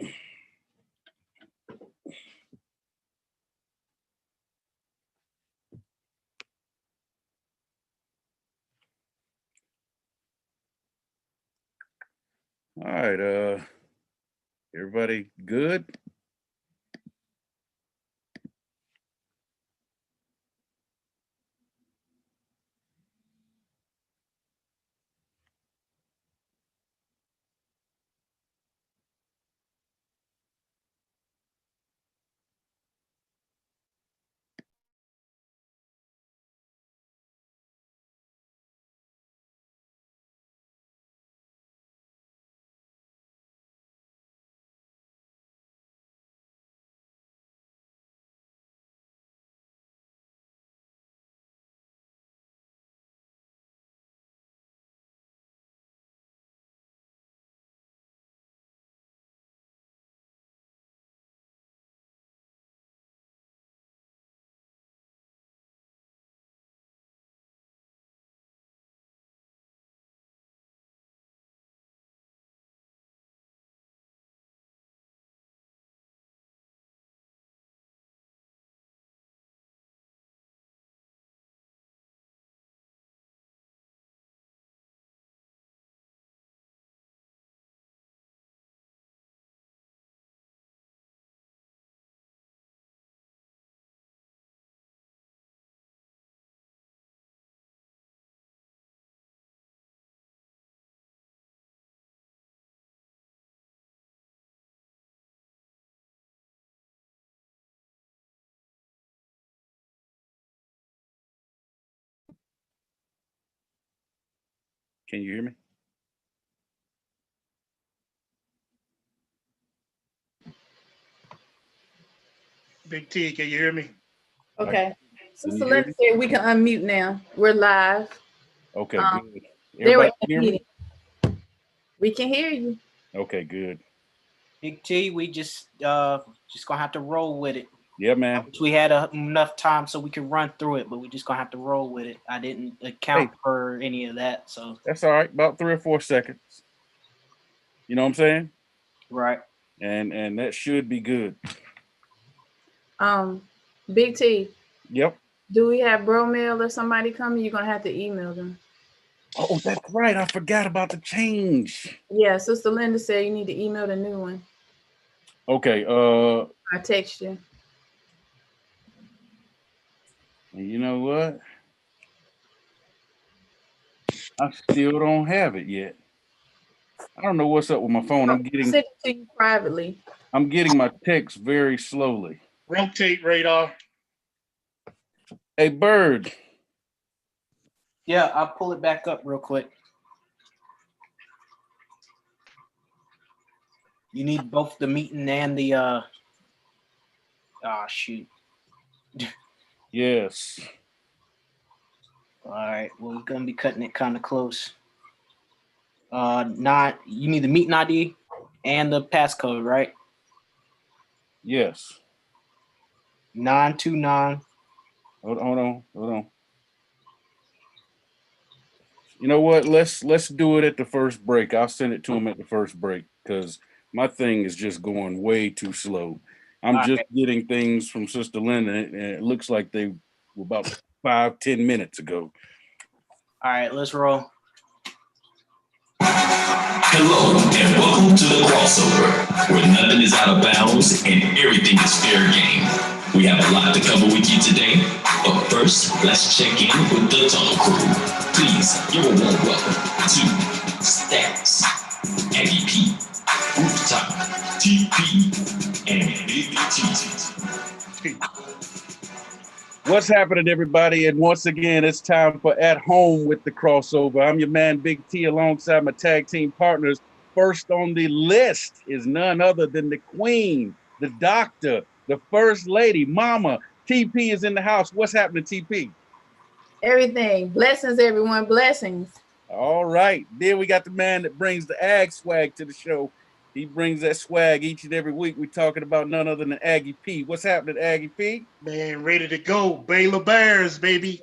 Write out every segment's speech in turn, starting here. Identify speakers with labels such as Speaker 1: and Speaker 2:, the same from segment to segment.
Speaker 1: All right, everybody good? Can you hear me?
Speaker 2: Big T, can you hear me?
Speaker 3: Okay. Sister Linda said we can unmute now. We're live.
Speaker 1: Okay, good.
Speaker 3: They were
Speaker 1: Everybody
Speaker 3: in
Speaker 1: hear
Speaker 3: a
Speaker 1: me?
Speaker 3: meeting. We can hear you.
Speaker 1: Okay, good.
Speaker 4: Big T, we just gonna have to roll with it.
Speaker 1: Yeah, man.
Speaker 4: We had enough time so we could run through it, but we just gonna have to roll with it. I didn't account for any of that, so
Speaker 1: that's all right. About 3 or 4 seconds. You know what I'm saying?
Speaker 4: Right.
Speaker 1: And that should be good.
Speaker 3: Big T.
Speaker 1: Yep.
Speaker 3: Do we have bro mail or somebody coming? You're gonna have to email them.
Speaker 1: Oh, that's right. I forgot about the change.
Speaker 3: Yeah, Sister Linda said you need to email the new one.
Speaker 1: Okay.
Speaker 3: I text you.
Speaker 1: You know what? I still don't have it yet. I don't know what's up with my phone. I'm getting
Speaker 3: send it to you privately.
Speaker 1: I'm getting my text very slowly.
Speaker 2: Rotate radar.
Speaker 1: Hey, Bird.
Speaker 4: Yeah, I'll pull it back up real quick. You need both the meeting and the shoot.
Speaker 1: Yes.
Speaker 4: All right. Well, we're gonna be cutting it kind of close. You need the meeting ID and the passcode, right?
Speaker 1: Yes.
Speaker 4: 929.
Speaker 1: Hold on. You know what? Let's do it at the first break. I'll send it to him at the first break because my thing is just going way too slow. I'm just getting things from Sister Linda, and it looks like they were about 5-10 minutes ago.
Speaker 4: All right, let's roll.
Speaker 5: Hello, and welcome to the crossover, where nothing is out of bounds and everything is fair game. We have a lot to cover with you today, but first, let's check in with the Tunnel Crew. Please give a warm welcome to Stats, Aggie P, Rooftop, TP, and Big T.
Speaker 1: What's happening, everybody? And once again, it's time for At Home with the Crossover. I'm your man, Big T, alongside my tag team partners. First on the list is none other than the queen, the doctor, the first lady, Mama. TP is in the house. What's happening, TP?
Speaker 3: Everything. Blessings, everyone. Blessings.
Speaker 1: All right. Then we got the man that brings the Ag swag to the show. He brings that swag each and every week. We're talking about none other than Aggie P. What's happening, Aggie P?
Speaker 2: Man, ready to go. Baylor Bears, baby.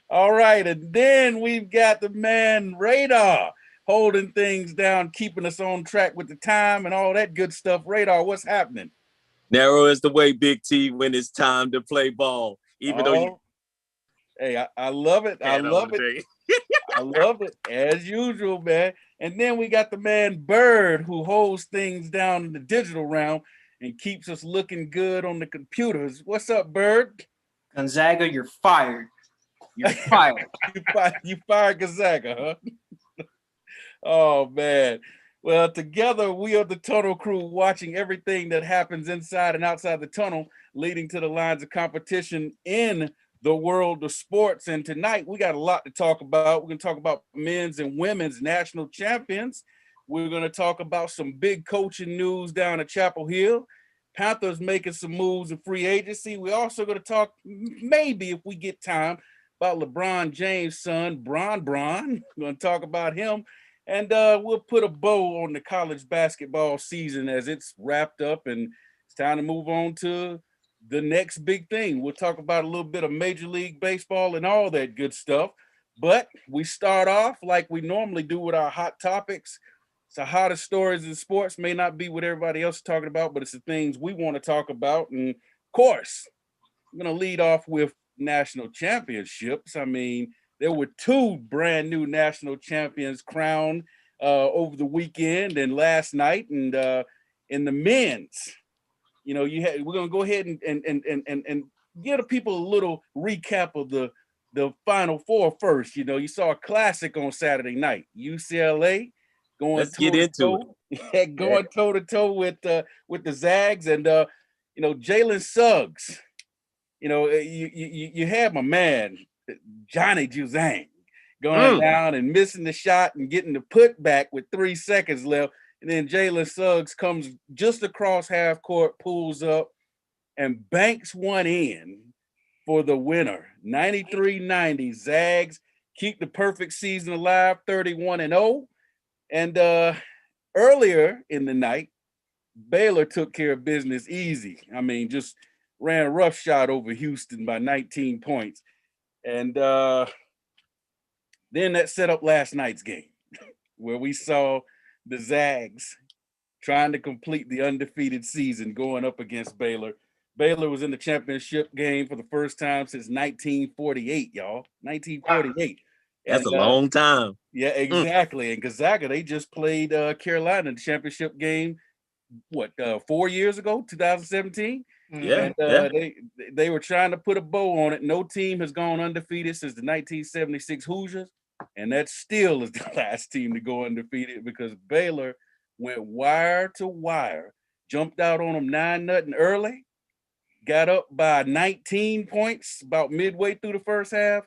Speaker 1: All right. And then we've got the man Radar. holding things down, keeping us on track with the time and all that good stuff. Radar, what's happening?
Speaker 6: Narrow is the way, Big T, when it's time to play ball. Even though you
Speaker 1: Hey, I love it. I love it. I love it, as usual, man. And then we got the man Bird, who holds things down in the digital realm and keeps us looking good on the computers. What's up, Bird?
Speaker 4: Gonzaga, you're fired. You're fired.
Speaker 1: You fired Gonzaga, huh? Oh, man. Well, together we are the Tunnel Crew, watching everything that happens inside and outside the tunnel, leading to the lines of competition in the world of sports. And tonight we got a lot to talk about. We're going to talk about men's and women's national champions. We're going to talk about some big coaching news down at Chapel Hill. Panthers making some moves in free agency. We're also going to talk, maybe if we get time, about LeBron James' son, Bron. We're going to talk about him. And we'll put a bow on the college basketball season as it's wrapped up, and it's time to move on to the next big thing. We'll talk about a little bit of Major League Baseball and all that good stuff. But we start off like we normally do with our hot topics. It's the hottest stories in sports. May not be what everybody else is talking about, but it's the things we want to talk about. And of course, I'm going to lead off with national championships. I mean, there were two brand new national champions crowned over the weekend and last night. And in the men's, you know, we're going to go ahead and give the people a little recap of the Final Four first. You know, you saw a classic on Saturday night. UCLA going toe to toe with the Zags, and you know, Jalen Suggs. You know, you had my man Johnny Juzang going down and missing the shot and getting the putback with 3 seconds left. And then Jalen Suggs comes just across half court, pulls up, and banks one in for the winner. 93-90. Zags keep the perfect season alive, 31-0. And earlier in the night, Baylor took care of business easy. I mean, just ran roughshod over Houston by 19 points. And then that set up last night's game where we saw the Zags trying to complete the undefeated season going up against Baylor. Baylor was in the championship game for the first time since 1948, y'all. 1948.
Speaker 6: That's a long time.
Speaker 1: Yeah, exactly. And Gonzaga, they just played Carolina in the championship game, 4 years ago, 2017?
Speaker 6: Yeah,
Speaker 1: and they were trying to put a bow on it. No team has gone undefeated since the 1976 Hoosiers, and that still is the last team to go undefeated because Baylor went wire to wire, jumped out on them 9-0 early, got up by 19 points about midway through the first half.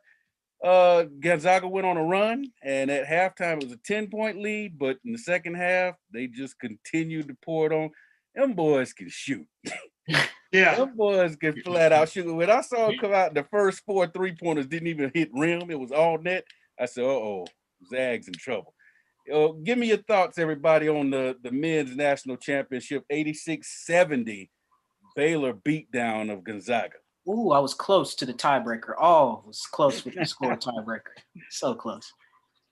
Speaker 1: Gonzaga went on a run, and at halftime it was a 10-point lead, but in the second half they just continued to pour it on. Them boys can shoot.
Speaker 2: Yeah,
Speaker 1: them boys can flat out shoot. When I saw them come out, the first 4 3-pointers didn't even hit rim. It was all net. I said, uh-oh, Zags in trouble. Give me your thoughts, everybody, on the men's national championship, 86-70 Baylor beatdown of Gonzaga.
Speaker 4: Ooh, I was close to the tiebreaker. Oh, it was close with the score tiebreaker. So close.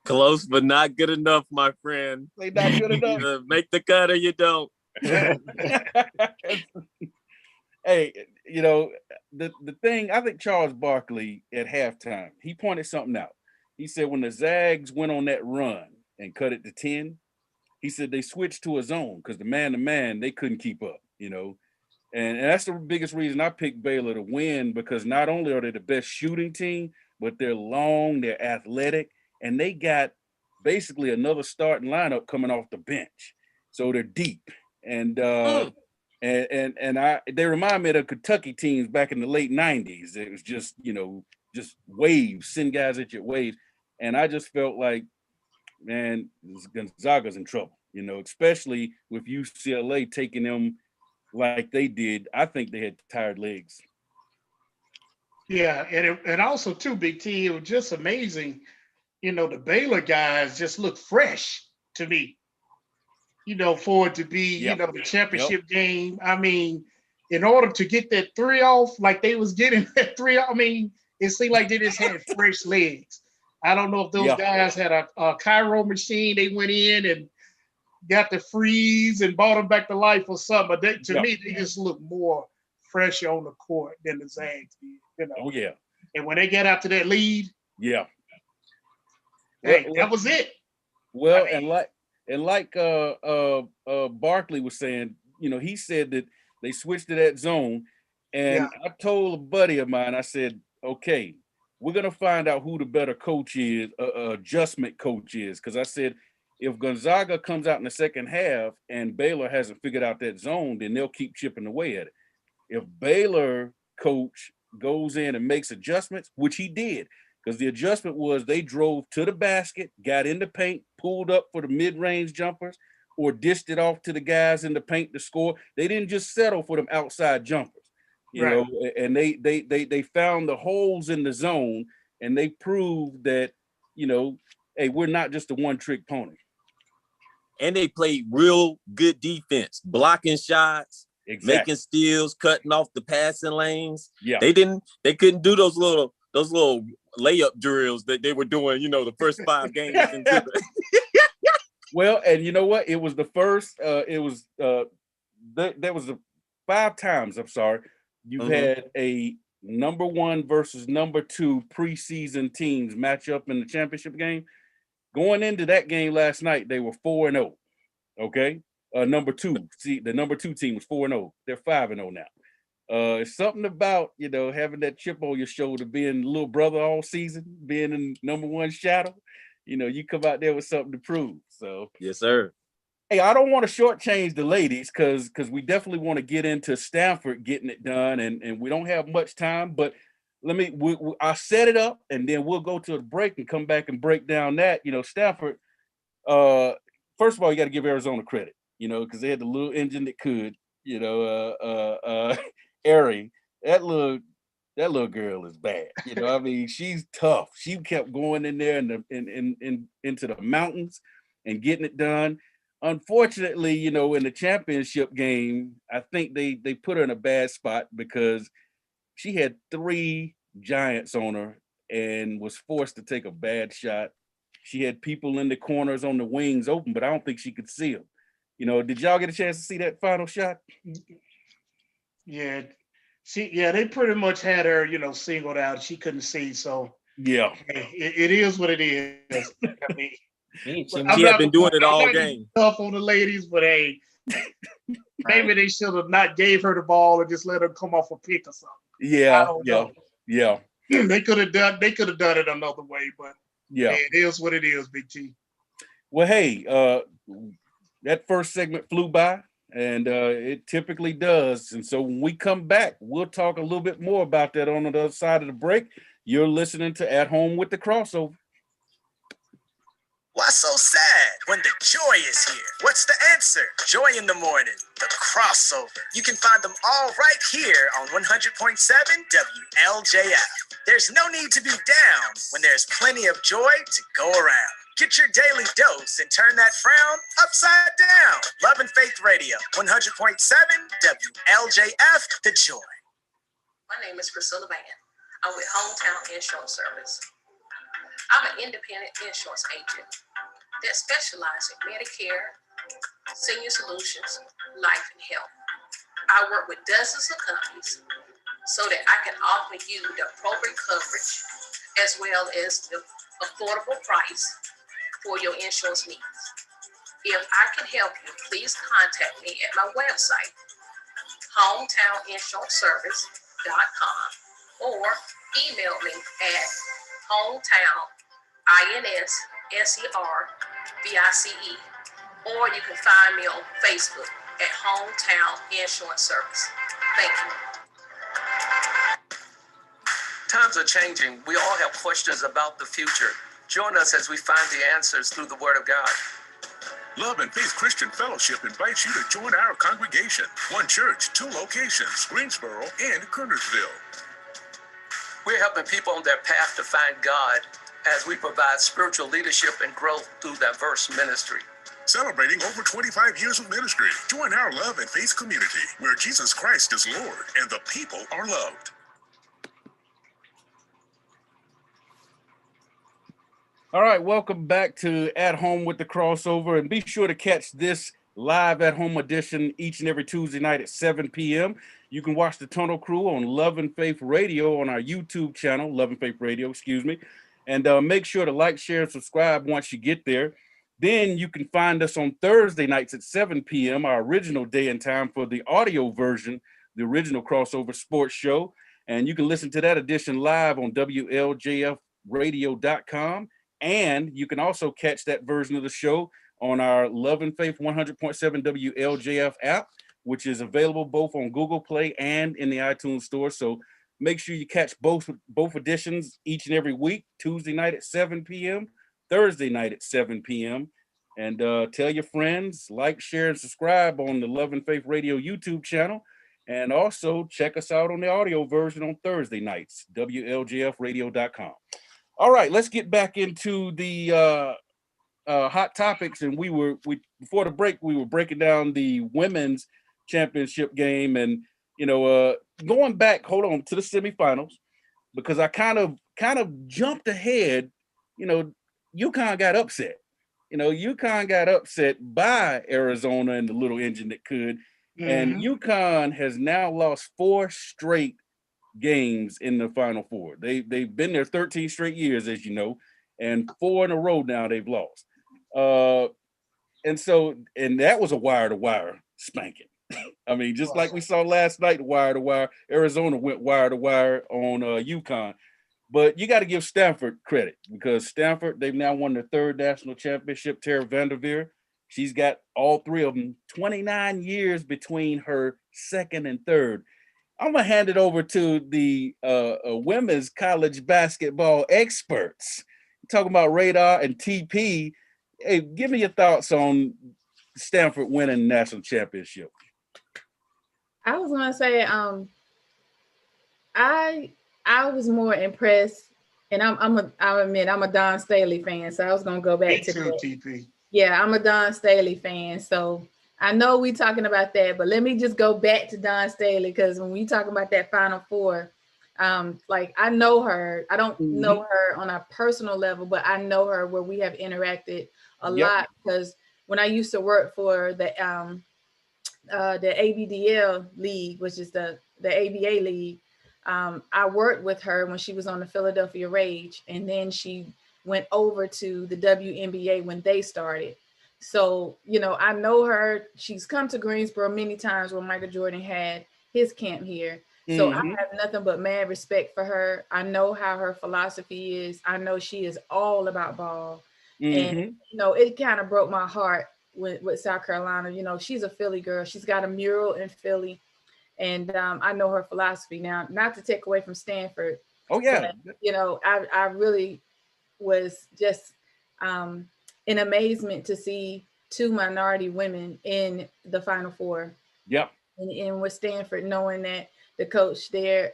Speaker 6: Close, but not good enough, my friend.
Speaker 1: They not good enough.
Speaker 6: Make the cut or you don't.
Speaker 1: Hey, you know, the thing, I think Charles Barkley at halftime, he pointed something out. He said when the Zags went on that run and cut it to 10, he said they switched to a zone because the man-to-man, they couldn't keep up, you know. And that's the biggest reason I picked Baylor to win, because not only are they the best shooting team, but they're long, they're athletic, and they got basically another starting lineup coming off the bench. So they're deep. And they remind me of the Kentucky teams back in the late 90s. It was just, you know, just waves, send guys at your waves. And I just felt like, man, Gonzaga's in trouble, you know, especially with UCLA taking them like they did. I think they had tired legs.
Speaker 2: Yeah, and also too, Big T, it was just amazing. You know, the Baylor guys just look fresh to me. You know, for it to be, you know, the championship game. I mean, in order to get that 3 off, like they was getting that 3 off, I mean, it seemed like they just had fresh legs. I don't know if those guys had a Cairo machine. They went in and got the freeze and brought them back to life or something. But to me, they just look more fresh on the court than the Zags did. You know?
Speaker 1: Oh yeah.
Speaker 2: And when they get out to that lead,
Speaker 1: hey,
Speaker 2: that was it.
Speaker 1: Well, and like Barkley was saying, you know, he said that they switched to that zone, and I told a buddy of mine, I said, okay, we're gonna find out who the better coach is, adjustment coach is, because I said if Gonzaga comes out in the second half and Baylor hasn't figured out that zone, then they'll keep chipping away at it. If Baylor coach goes in and makes adjustments, which he did, because the adjustment was they drove to the basket, got in the paint, pulled up for the mid-range jumpers, or dished it off to the guys in the paint to score. They didn't just settle for them outside jumpers, you know, and they found the holes in the zone, and they proved that, you know, hey, we're not just a one-trick pony.
Speaker 6: And they played real good defense, blocking shots, making steals, cutting off the passing lanes.
Speaker 1: Yeah,
Speaker 6: they couldn't do those little layup drills that they were doing, you know, the first 5 games.
Speaker 1: Well, and you know what? It was the first. There was the 5 times. I'm sorry, you had a number 1 versus number 2 preseason teams match up in the championship game. Going into that game last night, they were 4-0. Okay, number 2. See, the number 2 team was 4-0. They're 5-0 now. It's something about, you know, having that chip on your shoulder, being little brother all season, being in number 1 shadow. You know, you come out there with something to prove. So
Speaker 6: yes, sir.
Speaker 1: Hey, I don't want to shortchange the ladies because we definitely want to get into Stanford getting it done, and we don't have much time. But I'll set it up, and then we'll go to a break and come back and break down that. You know, Stanford. First of all, you got to give Arizona credit. You know, because they had the little engine that could. You know, Ari, that little girl is bad. You know, I mean, she's tough. She kept going in there into the mountains and getting it done. Unfortunately, you know, in the championship game, I think they put her in a bad spot because she had 3 giants on her and was forced to take a bad shot. She had people in the corners on the wings open, but I don't think she could see them. You know, did y'all get a chance to see that final shot?
Speaker 2: Yeah. They pretty much had her, you know, singled out. She couldn't see, so
Speaker 1: yeah,
Speaker 2: it is what it is. I mean,
Speaker 6: she had been doing it all game.
Speaker 2: Tough on the ladies, but hey, maybe they should have not gave her the ball and just let her come off a pick or something.
Speaker 1: Yeah,
Speaker 2: I don't know.
Speaker 1: Yeah.
Speaker 2: They could have done it another way, but
Speaker 1: yeah,
Speaker 2: it is what it is, Big T.
Speaker 1: Well, hey, that first segment flew by, and it typically does. And so when we come back, we'll talk a little bit more about that on the other side of the break. You're listening to At Home with the Crossover.
Speaker 7: Why so sad when the joy is here? What's the answer? Joy in the morning, the crossover. You can find them all right here on 100.7 WLJF. There's no need to be down when there's plenty of joy to go around. Get your daily dose and turn that frown upside down. Love and Faith Radio, 100.7 WLJF, the joy.
Speaker 8: My name is Priscilla Van. I'm with Hometown Insurance Service. I'm an independent insurance agent that specializes in Medicare, senior solutions, life, and health. I work with dozens of companies so that I can offer you the appropriate coverage as well as the affordable price for your insurance needs. If I can help you, please contact me at my website, hometowninsuranceservice.com, or email me at hometowninsurvice, or you can find me on Facebook at Hometown Insurance Service. Thank you.
Speaker 9: Times are changing. We all have questions about the future. Join us as we find the answers through the Word of God.
Speaker 10: Love and Faith Christian Fellowship invites you to join our congregation. 1 church, 2 locations, Greensboro and Kernersville.
Speaker 9: We're helping people on their path to find God as we provide spiritual leadership and growth through diverse ministry.
Speaker 10: Celebrating over 25 years of ministry. Join our Love and Faith community where Jesus Christ is Lord and the people are loved.
Speaker 1: All right, welcome back to At Home with the Crossover, and be sure to catch this live at home edition each and every Tuesday night at 7 p.m. You can watch the Tunnel Crew on Love and Faith Radio on our YouTube channel, Love and Faith Radio, excuse me, and make sure to like, share, and subscribe once you get there. Then you can find us on Thursday nights at 7 p.m., our original day and time for the audio version, the original Crossover Sports Show, and you can listen to that edition live on WLJFradio.com. And you can also catch that version of the show on our Love and Faith 100.7 WLJF app, which is available both on Google Play and in the iTunes store. So make sure you catch both editions each and every week, Tuesday night at 7 p.m., Thursday night at 7 p.m. And tell your friends, like, share, and subscribe on the Love and Faith Radio YouTube channel. And also check us out on the audio version on Thursday nights, WLJFradio.com. All right, let's get back into the hot topics. And we before the break, we were breaking down the women's championship game, and going back, hold on, to the semifinals, because I kind of jumped ahead. UConn got upset. UConn got upset by Arizona and the little engine that could, and UConn has now lost 4 straight games in the Final Four. They've been there 13 straight years, as you know, and 4 in a row now they've lost. And that was a wire-to-wire spanking. I mean, just like we saw last night, wire-to-wire, Arizona went wire-to-wire on UConn. But you got to give Stanford credit, because Stanford, they've now won their 3rd national championship. Tara Vanderveer, she's got all 3 of them, 29 years between her 2nd and 3rd. I'm gonna hand it over to the women's college basketball experts. Talking about Radar and TP. Hey, give me your thoughts on Stanford winning the national championship.
Speaker 3: I was gonna say, I was more impressed, and I'll admit I'm a Don Staley fan, so I was gonna go back to that.
Speaker 2: TP. Yeah,
Speaker 3: I'm a Don Staley fan, so I know we talking about that, but let me just go back to Don Staley, because when we talking about that Final Four, like, I know her. I don't know her on a personal level, but I know her where we have interacted a lot, because when I used to work for the ABDL league, which is the ABA league, I worked with her when she was on the Philadelphia Rage, and then she went over to the WNBA when they started. So, I know her. She's come to Greensboro many times when Michael Jordan had his camp here. So I have nothing but mad respect for her. I know how her philosophy is. I know she is all about ball. And, it kind of broke my heart with South Carolina. She's a Philly girl. She's got a mural in Philly. And I know her philosophy now, not to take away from Stanford.
Speaker 1: Oh, yeah.
Speaker 3: But, I really was just in amazement to see 2 minority women in the Final Four.
Speaker 1: Yep.
Speaker 3: And with Stanford, knowing that the coach there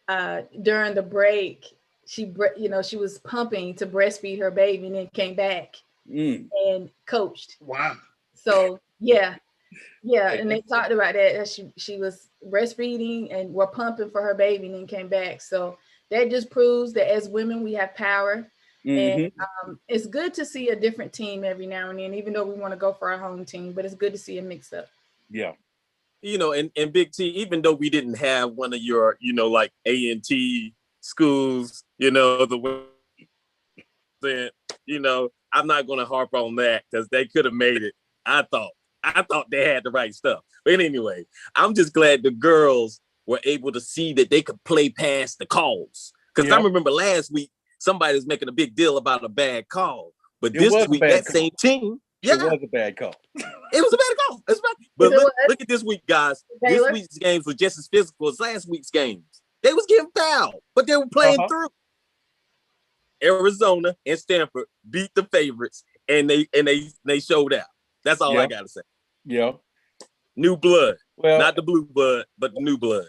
Speaker 3: during the break, she was pumping to breastfeed her baby, and then came back and coached.
Speaker 2: Wow.
Speaker 3: So yeah, and they talked about that she was breastfeeding and were pumping for her baby, and then came back. So that just proves that as women we have power. And it's good to see a different team every now and then, even though we want to go for our home team, but it's good to see a mix up.
Speaker 1: Yeah.
Speaker 6: And Big T, even though we didn't have one of your, like A&T schools, the way, I'm not going to harp on that, because they could have made it. I thought they had the right stuff. But anyway, I'm just glad the girls were able to see that they could play past the calls. Because I remember last week, somebody was making a big deal about a bad call. But this week, that same team,
Speaker 1: it was a bad call.
Speaker 6: It was a bad call. That's right. But look at this week, guys. This week's games were just as physical as last week's games. They was getting fouled, but they were playing through. Arizona and Stanford beat the favorites, and they showed out. That's all I gotta say.
Speaker 1: Yeah.
Speaker 6: New blood. Well, not the blue blood, but the new blood.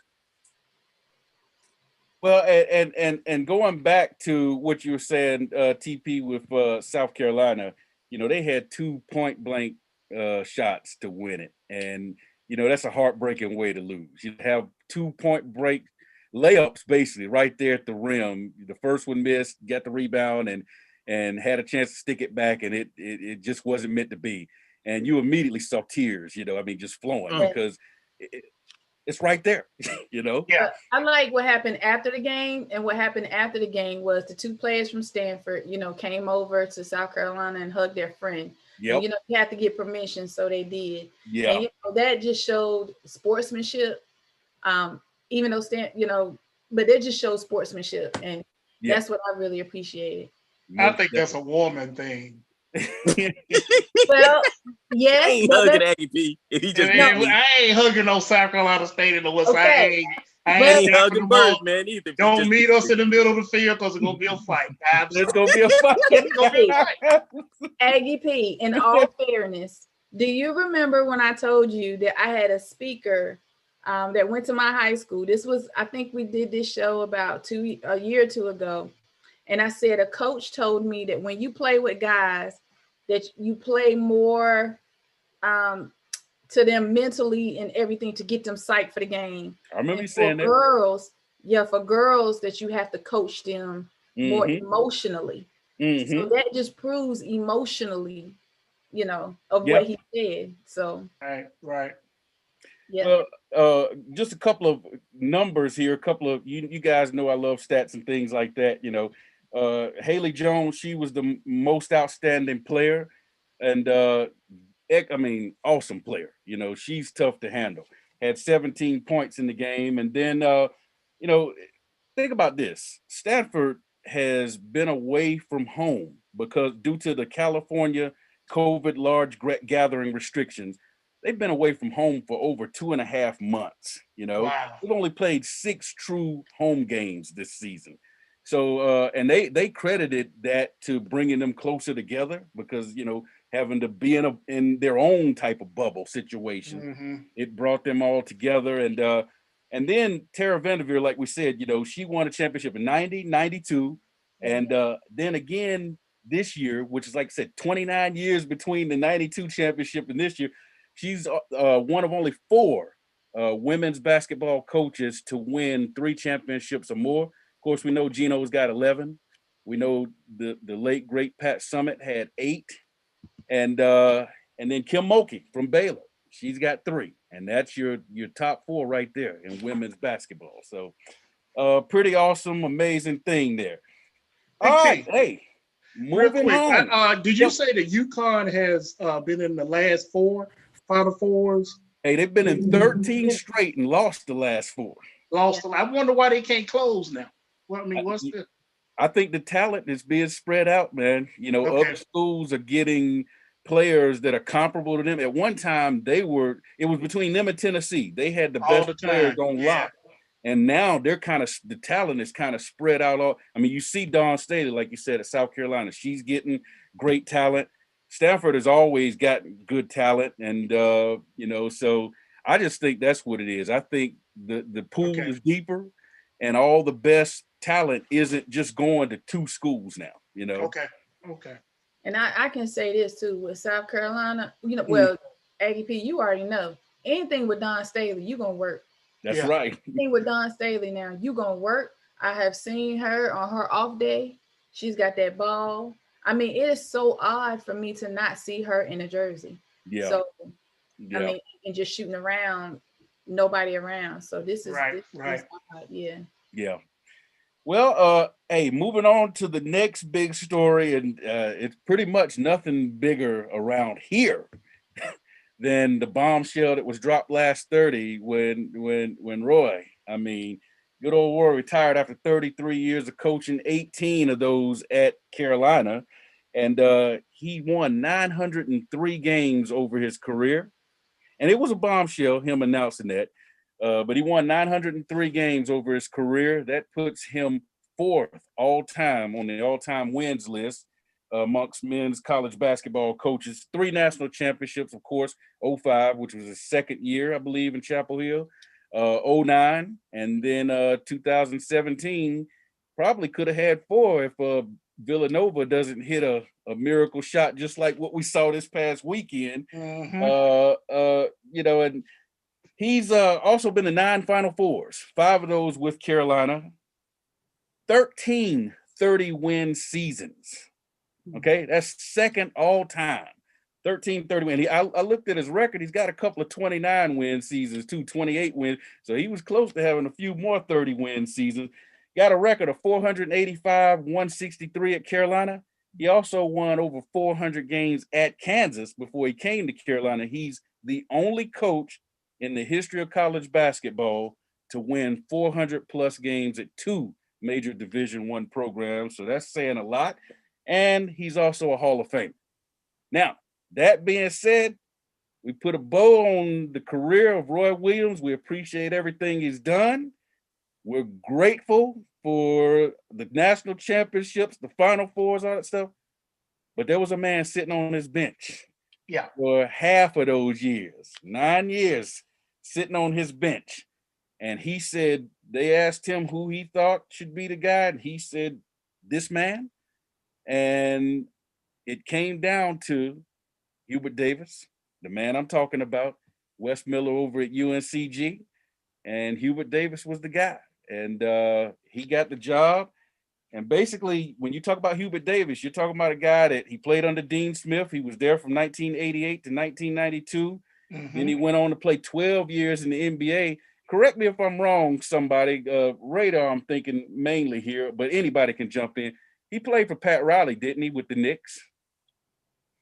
Speaker 1: Well, and going back to what you were saying, TP, with South Carolina, they had 2 point-blank shots to win it. And, that's a heartbreaking way to lose. You have 2 point-blank layups basically right there at the rim. The first one missed, got the rebound, and had a chance to stick it back, and it just wasn't meant to be. And you immediately saw tears, just flowing because it's right there,
Speaker 2: Yeah.
Speaker 3: I like what happened after the game, and what happened after the game was the two players from Stanford, came over to South Carolina and hugged their friend.
Speaker 1: Yep.
Speaker 3: And, you have to get permission, so they did.
Speaker 1: Yeah.
Speaker 3: And that just showed sportsmanship. Even though but it just shows sportsmanship, and that's what I really appreciated.
Speaker 2: I think that's a woman thing.
Speaker 3: Well, yes.
Speaker 6: I ain't hugging Aggie P. If he just
Speaker 2: I ain't hugging no South Carolina State in the West.
Speaker 3: Okay.
Speaker 2: I
Speaker 6: ain't hugging birds, man, either.
Speaker 2: Don't meet us in the middle of the field because it's gonna be a fight.
Speaker 1: There's gonna be a fight.
Speaker 2: It's gonna be a fight.
Speaker 3: Aggie P, in all fairness, do you remember when I told you that I had a speaker that went to my high school? This was, I think we did this show about a year or two ago. And I said, a coach told me that when you play with guys, that you play more to them mentally and everything to get them psyched for the game.
Speaker 1: I remember you saying that.
Speaker 3: For girls, that you have to coach them more emotionally. So that just proves emotionally, of what he said. So
Speaker 2: right.
Speaker 3: Yeah.
Speaker 1: Just a couple of numbers here. A couple of you guys know I love stats and things like that. Haley Jones, she was the most outstanding player, and awesome player. She's tough to handle. Had 17 points in the game, and then think about this: Stanford has been away from home because due to the California COVID large gathering restrictions. They've been away from home for over 2.5 months.
Speaker 2: Wow.
Speaker 1: They've only played 6 true home games this season. So, and they credited that to bringing them closer together because, having to be in their own type of bubble situation, it brought them all together. And then Tara Vanderveer, like we said, she won a championship in 90, 92. And then again this year, which is, like I said, 29 years between the 92 championship and this year. She's one of only 4 women's basketball coaches to win 3 championships or more. Of course, we know Gino's got 11. We know the late great Pat Summitt had 8, and then Kim Mulkey from Baylor, she's got 3, and that's your top 4 right there in women's basketball. So, pretty awesome, amazing thing there. All right, hey, moving on.
Speaker 2: Did you say that UConn has been in the last 4 Final Fours?
Speaker 1: Hey, they've been in 13 straight and lost the last 4.
Speaker 2: I wonder why they can't close now. Well, what's the?
Speaker 1: I think the talent is being spread out, man. Other schools are getting players that are comparable to them. At one time, it was between them and Tennessee. They had the best players on lock. And now the talent is kind of spread out. You see Dawn Staley, like you said, at South Carolina. She's getting great talent. Stanford has always got good talent, and so I just think that's what it is. I think the pool is deeper, and all the best talent isn't just going to 2 schools now.
Speaker 2: Okay.
Speaker 3: And I can say this too with South Carolina. Well, Aggie P, you already know anything with Dawn Staley, you gonna work.
Speaker 1: That's right.
Speaker 3: Anything with Dawn Staley now, you gonna work. I have seen her on her off day. She's got that ball. It is so odd for me to not see her in a jersey.
Speaker 1: Yeah.
Speaker 3: So, and just shooting around, nobody around. So this is
Speaker 2: right.
Speaker 3: Odd. Yeah.
Speaker 1: Yeah. Well, hey, moving on to the next big story, and it's pretty much nothing bigger around here than the bombshell that was dropped last Thursday when Roy, good old Roy retired after 33 years of coaching, 18 of those at Carolina, and he won 903 games over his career, and it was a bombshell, him announcing that. But he won 903 games over his career. That puts him 4th all-time on the all-time wins list amongst men's college basketball coaches. 3 national championships, of course, 05, which was his second year, I believe, in Chapel Hill, 09, and then 2017 probably could have had 4 if Villanova doesn't hit a miracle shot just like what we saw this past weekend. And He's also been to 9 Final Fours, 5 of those with Carolina, 13 30-win seasons. Okay, that's second all time. 13 30 win. I looked at his record. He's got a couple of 29-win seasons, 28 wins. So he was close to having a few more 30-win seasons. Got a record of 485, 163 at Carolina. He also won over 400 games at Kansas before he came to Carolina. He's the only coach in the history of college basketball to win 400 plus games at 2 major Division I programs. So that's saying a lot. And he's also a Hall of Famer. Now, that being said, we put a bow on the career of Roy Williams. We appreciate everything he's done. We're grateful for the national championships, the Final Fours, all that stuff. But there was a man sitting on his bench for half of those years, 9 years, sitting on his bench. And he said, they asked him who he thought should be the guy, and he said, this man. And it came down to Hubert Davis, the man I'm talking about, Wes Miller over at UNCG, and Hubert Davis was the guy. And he got the job. And basically, when you talk about Hubert Davis, you're talking about a guy that he played under Dean Smith. He was there from 1988 to 1992. Then he went on to play 12 years in the NBA. Correct me if I'm wrong, somebody. Radar, I'm thinking mainly here, but anybody can jump in. He played for Pat Riley, didn't he, with the Knicks?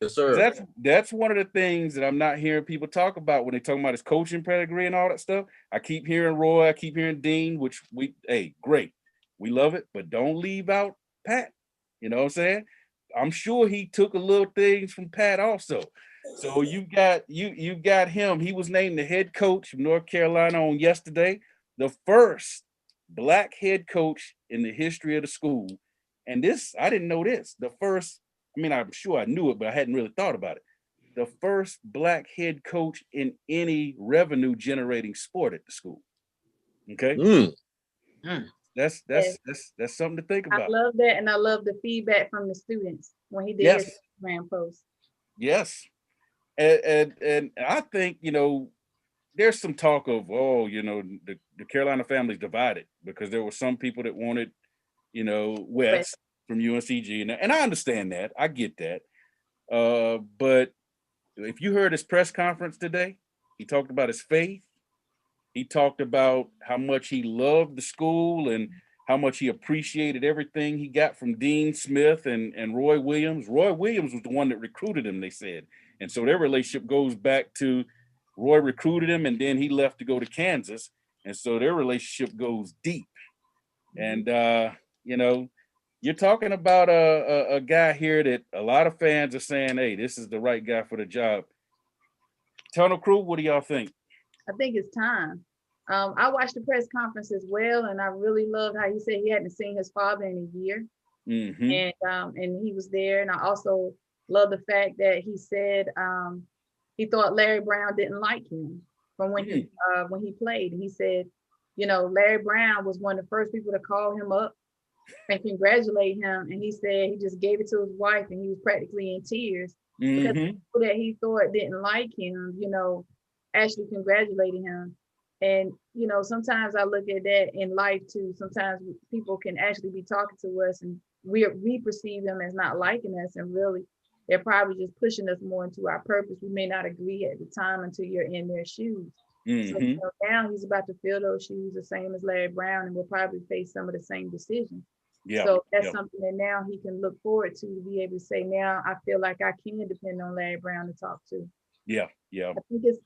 Speaker 6: Yes, sir.
Speaker 1: That's one of the things that I'm not hearing people talk about when they talk about his coaching pedigree and all that stuff. I keep hearing Roy, I keep hearing Dean, which great. We love it, but don't leave out Pat. You know what I'm saying? I'm sure he took a little things from Pat also. So you got him. He was named the head coach of North Carolina on yesterday, the first Black head coach in the history of the school. And this, I didn't know this. The first, I mean, I'm sure I knew it, but I hadn't really thought about it. The first Black head coach in any revenue generating sport at the school. Okay. That's something to think about.
Speaker 3: I love that, and I love the feedback from the students when he did his Instagram post.
Speaker 1: Yes, and I think, you know, there's some talk of, the Carolina family's divided because there were some people that wanted, you know, Wes from UNCG, and I understand that, I get that, but if you heard his press conference today, he talked about his faith. He talked about how much he loved the school and how much he appreciated everything he got from Dean Smith and Roy Williams. Roy Williams was the one that recruited him, they said. And so their relationship goes back to Roy recruited him, and then he left to go to Kansas. And so their relationship goes deep. And, you know, you're talking about a guy here that a lot of fans are saying, hey, this is the right guy for the job. Tunnel Crew, what do y'all think?
Speaker 3: I think it's time. I watched the press conference as well, and I really loved how he said he hadn't seen his father in a year, and he was there. And I also love the fact that he said he thought Larry Brown didn't like him from when he played. And he said, you know, Larry Brown was one of the first people to call him up and congratulate him. And he said he just gave it to his wife, and he was practically in tears because people that he thought didn't like him, you know, actually congratulating him. And, you know, sometimes I look at that in life too. Sometimes people can actually be talking to us and we perceive them as not liking us, and really they're probably just pushing us more into our purpose. We may not agree at the time until you're in their shoes. So, you know, now he's about to fill those shoes the same as Larry Brown, and will probably face some of the same decisions. So that's something that now he can look forward to be able to say, now I feel like I can depend on Larry Brown to talk to. I think it's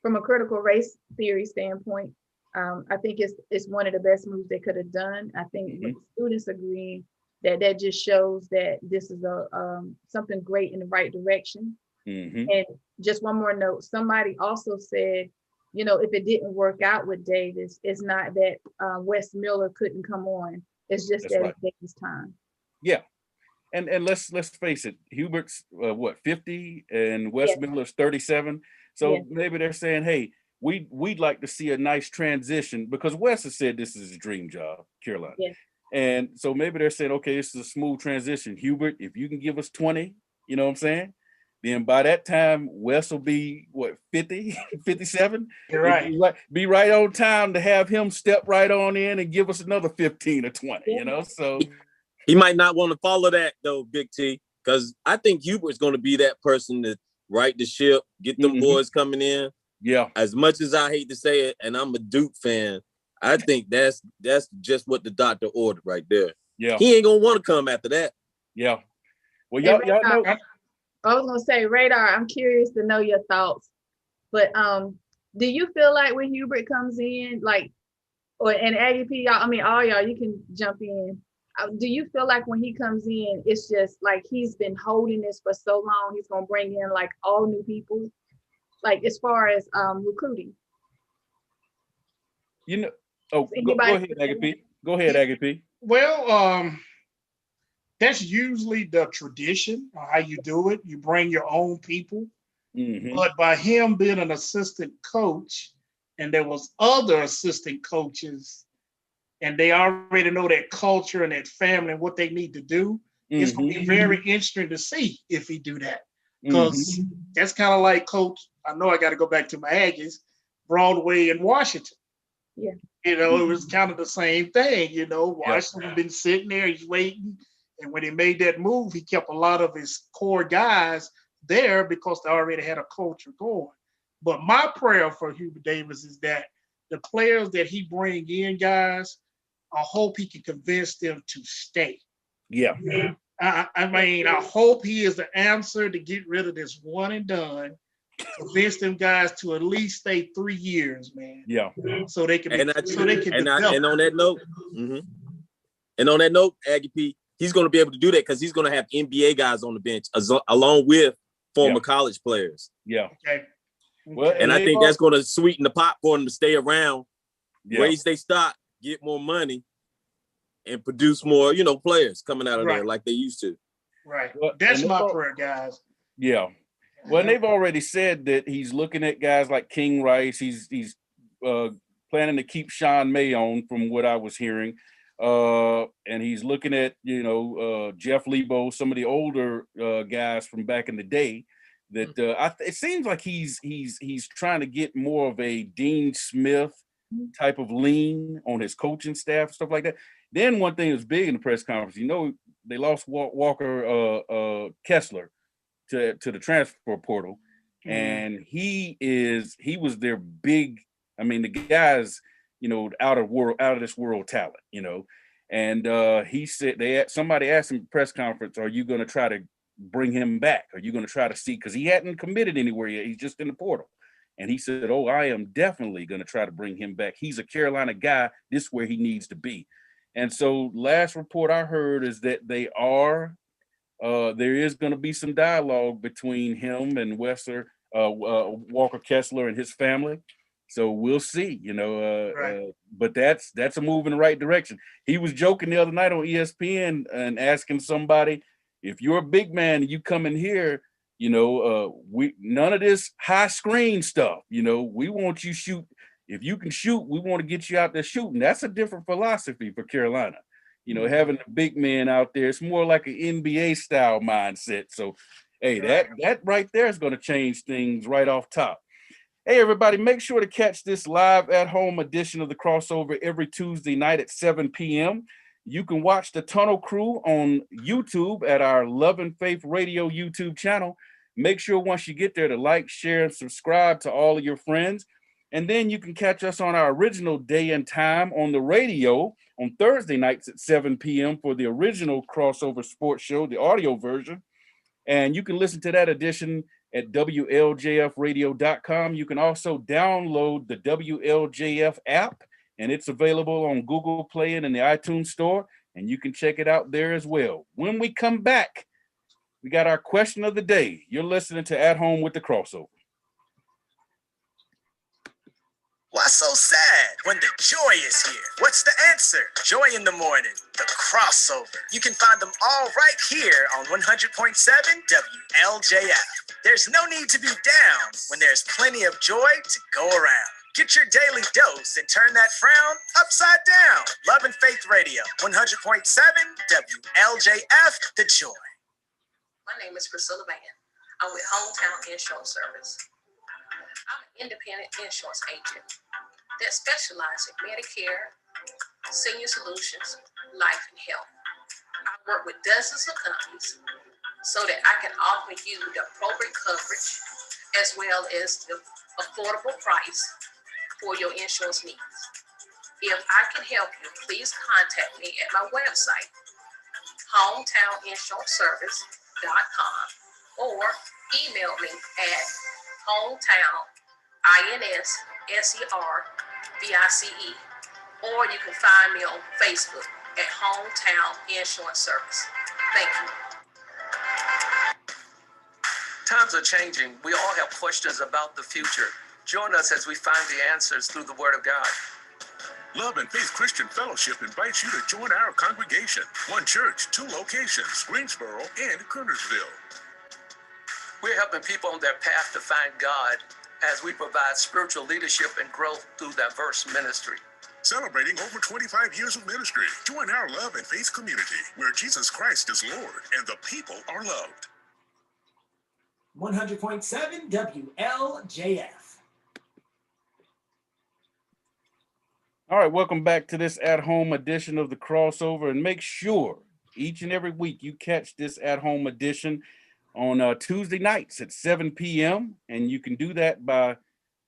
Speaker 3: from a critical race theory standpoint, I think it's one of the best moves they could have done. I think with the students agreeing that just shows that this is something great in the right direction. And just one more note, somebody also said, you know, if it didn't work out with Davis, it's not that Wes Miller couldn't come on. It's just it's Davis' time.
Speaker 1: And let's face it, Hubert's 50 and Wes Miller's 37. So maybe they're saying, hey, we'd like to see a nice transition, because Wes has said this is his dream job, Carolina. And so maybe they're saying, okay, this is a smooth transition. Hubert, if you can give us 20, you know what I'm saying? then by that time, Wes will be, what, 50, 57?
Speaker 2: You're right.
Speaker 1: Be right on time to have him step right on in and give us another 15 or 20, you know? So
Speaker 6: he might not want to follow that, though, Big T, because I think Hubert's going to be that person to right the ship, get them boys coming in.
Speaker 1: Yeah.
Speaker 6: As much as I hate to say it, and I'm a Duke fan, I think that's just what the doctor ordered right there.
Speaker 1: Yeah.
Speaker 6: He ain't going to want to come after that.
Speaker 1: Yeah. Well, y'all know.
Speaker 3: I was gonna say, Radar, I'm curious to know your thoughts, but do you feel like when Hubert comes in, like, and Aggie P, y'all, I mean, all y'all, you can jump in. Do you feel like when he comes in, it's just like he's been holding this for so long, he's gonna bring in like all new people, like as far as recruiting?
Speaker 1: You know, go ahead, Aggie P. Go ahead, Aggie P.
Speaker 2: Well, that's usually the tradition of how you do it. You bring your own people. But by him being an assistant coach, and there was other assistant coaches, and they already know that culture and that family and what they need to do, it's going to be very interesting to see if he do that. Because that's kind of like Coach, I know I got to go back to my Aggies, Broadway in Washington.
Speaker 3: Yeah.
Speaker 2: You know, it was kind of the same thing. You know, Washington had been sitting there, he's waiting. And when he made that move, he kept a lot of his core guys there because they already had a culture going. But my prayer for Hubert Davis is that the players that he bring in, guys, I hope he can convince them to stay.
Speaker 1: Yeah.
Speaker 2: I mean, I hope he is the answer to get rid of this one and done. Convince them guys to at least stay 3 years, man.
Speaker 1: Yeah.
Speaker 2: So they can
Speaker 6: And on that note, Aggie P, he's going to be able to do that because he's going to have NBA guys on the bench along with former college players.
Speaker 1: Yeah.
Speaker 2: Okay.
Speaker 1: Well,
Speaker 6: and I think that's going to sweeten the pot for them to stay around, raise their stock, get more money, and produce more, players coming out of there like they used to.
Speaker 2: Right. Well, that's my prayer, guys.
Speaker 1: Yeah. Well, they've already said that he's looking at guys like King Rice. He's planning to keep Sean May on, from what I was hearing. And he's looking at, Jeff Lebo, some of the older guys from back in the day. That it seems like he's trying to get more of a Dean Smith type of lean on his coaching staff, stuff like that. Then one thing that was big in the press conference, they lost Walker Kessler to the transfer portal, and he was their big. I mean, the guy's out of this world talent, and he said somebody asked him at the press conference, "Are you going to try to bring him back? Are you going to try to see?" Because he hadn't committed anywhere yet. He's just in the portal. And he said, "Oh, I am definitely going to try to bring him back. He's a Carolina guy. This is where he needs to be." And so last report I heard is that there is going to be some dialogue between him and Walker Kessler and his family. So we'll see, but that's a move in the right direction. He was joking the other night on ESPN and asking somebody, if you're a big man and you come in here, we none of this high screen stuff. We want you shoot. If you can shoot, we want to get you out there shooting. That's a different philosophy for Carolina. Having the big men out there, it's more like an NBA style mindset. So, hey, that right there is going to change things right off top. Hey, everybody, make sure to catch this live at home edition of the Crossover every Tuesday night at 7 p.m. You can watch the Tunnel Crew on YouTube at our Love and Faith Radio YouTube channel. Make sure once you get there to like, share, and subscribe to all of your friends. And then you can catch us on our original day and time on the radio on Thursday nights at 7 p.m. for the original Crossover Sports Show, the audio version. And you can listen to that edition at WLJFradio.com. You can also download the WLJF app, and it's available on Google Play and in the iTunes Store, and you can check it out there as well. When we come back, we got our question of the day. You're listening to At Home with the Crossover.
Speaker 7: Why so sad when the joy is here? What's the answer? Joy in the morning, the crossover. You can find them all right here on 100.7 WLJF. There's no need to be down when there's plenty of joy to go around. Get your daily dose and turn that frown upside down. Love and Faith Radio, 100.7 WLJF, the joy.
Speaker 8: My name is Priscilla Van. I'm with Hometown Insurance Service. I'm an independent insurance agent that specializes in Medicare, senior solutions, life, and health. I work with dozens of companies so that I can offer you the appropriate coverage as well as the affordable price for your insurance needs. If I can help you, please contact me at my website, hometowninsuranceservice.com, or email me at hometown.inservice, or you can find me on Facebook at Hometown Insurance Service. Thank you.
Speaker 9: Times are changing. We all have questions about the future. Join us as we find the answers through the Word of God.
Speaker 10: Love and Faith Christian Fellowship invites you to join our congregation. One church, 2 locations, Greensboro and Kernersville.
Speaker 9: We're helping people on their path to find God as we provide spiritual leadership and growth through diverse ministry.
Speaker 10: Celebrating over 25 years of ministry. Join our Love and Faith community where Jesus Christ is Lord and the people are loved.
Speaker 11: 100.7 WLJF.
Speaker 1: All right, welcome back to this at-home edition of the Crossover, and make sure each and every week you catch this at-home edition on Tuesday nights at 7 p.m. and you can do that by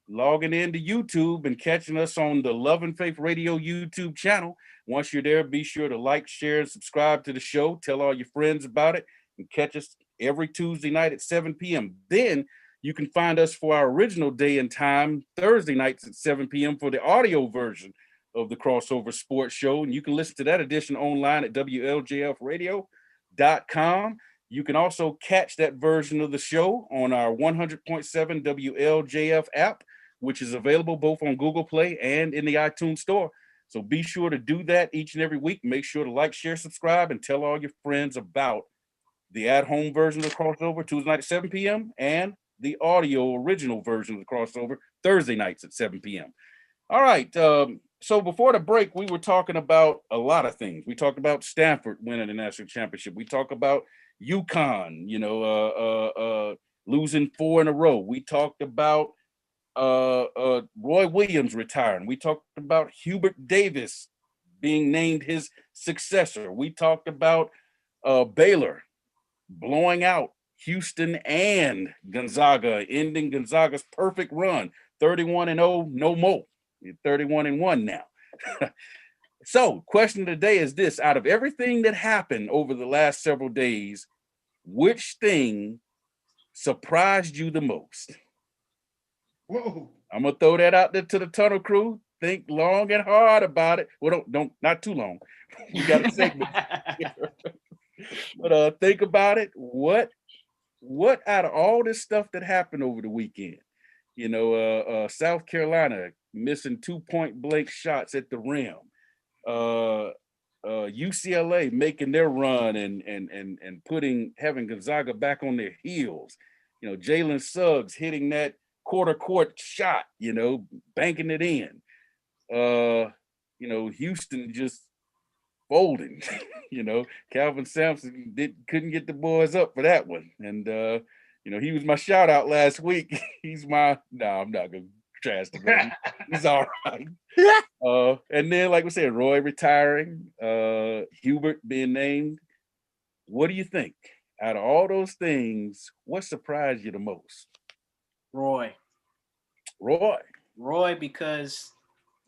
Speaker 1: logging into YouTube and catching us on the Love and Faith Radio YouTube channel. Once you're there, be sure to like, share, and subscribe to the show. Tell all your friends about it and catch us every Tuesday night at 7 p.m. Then you can find us for our original day and time, Thursday nights at 7 p.m. for the audio version of the Crossover Sports Show. And you can listen to that edition online at WLJFradio.com. You can also catch that version of the show on our 100.7 WLJF app, which is available both on Google Play and in the iTunes Store. So be sure to do that each and every week. Make sure to like, share, subscribe, and tell all your friends about the at-home version of the Crossover Tuesday night at 7 p.m. and the audio original version of the Crossover Thursday nights at 7 p.m. All right. So before the break, we were talking about a lot of things. We talked about Stanford winning the national championship. We talked about UConn, losing 4 in a row. We talked about Roy Williams retiring. We talked about Hubert Davis being named his successor. We talked about Baylor blowing out Houston and Gonzaga, ending Gonzaga's perfect run, 31-0, no more. 31-1 now. So, question of the day is this: out of everything that happened over the last several days, which thing surprised you the most?
Speaker 2: Whoa.
Speaker 1: I'm gonna throw that out there to the tunnel crew. Think long and hard about it. Well, don't not too long. We got a segment. But think about it. What out of all this stuff that happened over the weekend? South Carolina missing 2 point-blank shots at the rim. UCLA making their run and having Gonzaga back on their heels. Jalen Suggs hitting that quarter court shot, banking it in. Houston just folding. Calvin Sampson couldn't get the boys up for that one. And he was my shout out last week. I'm not gonna trash the man. He's all right. And then, like we said, Roy retiring, Hubert being named. What do you think? Out of all those things, what surprised you the most?
Speaker 4: Roy, because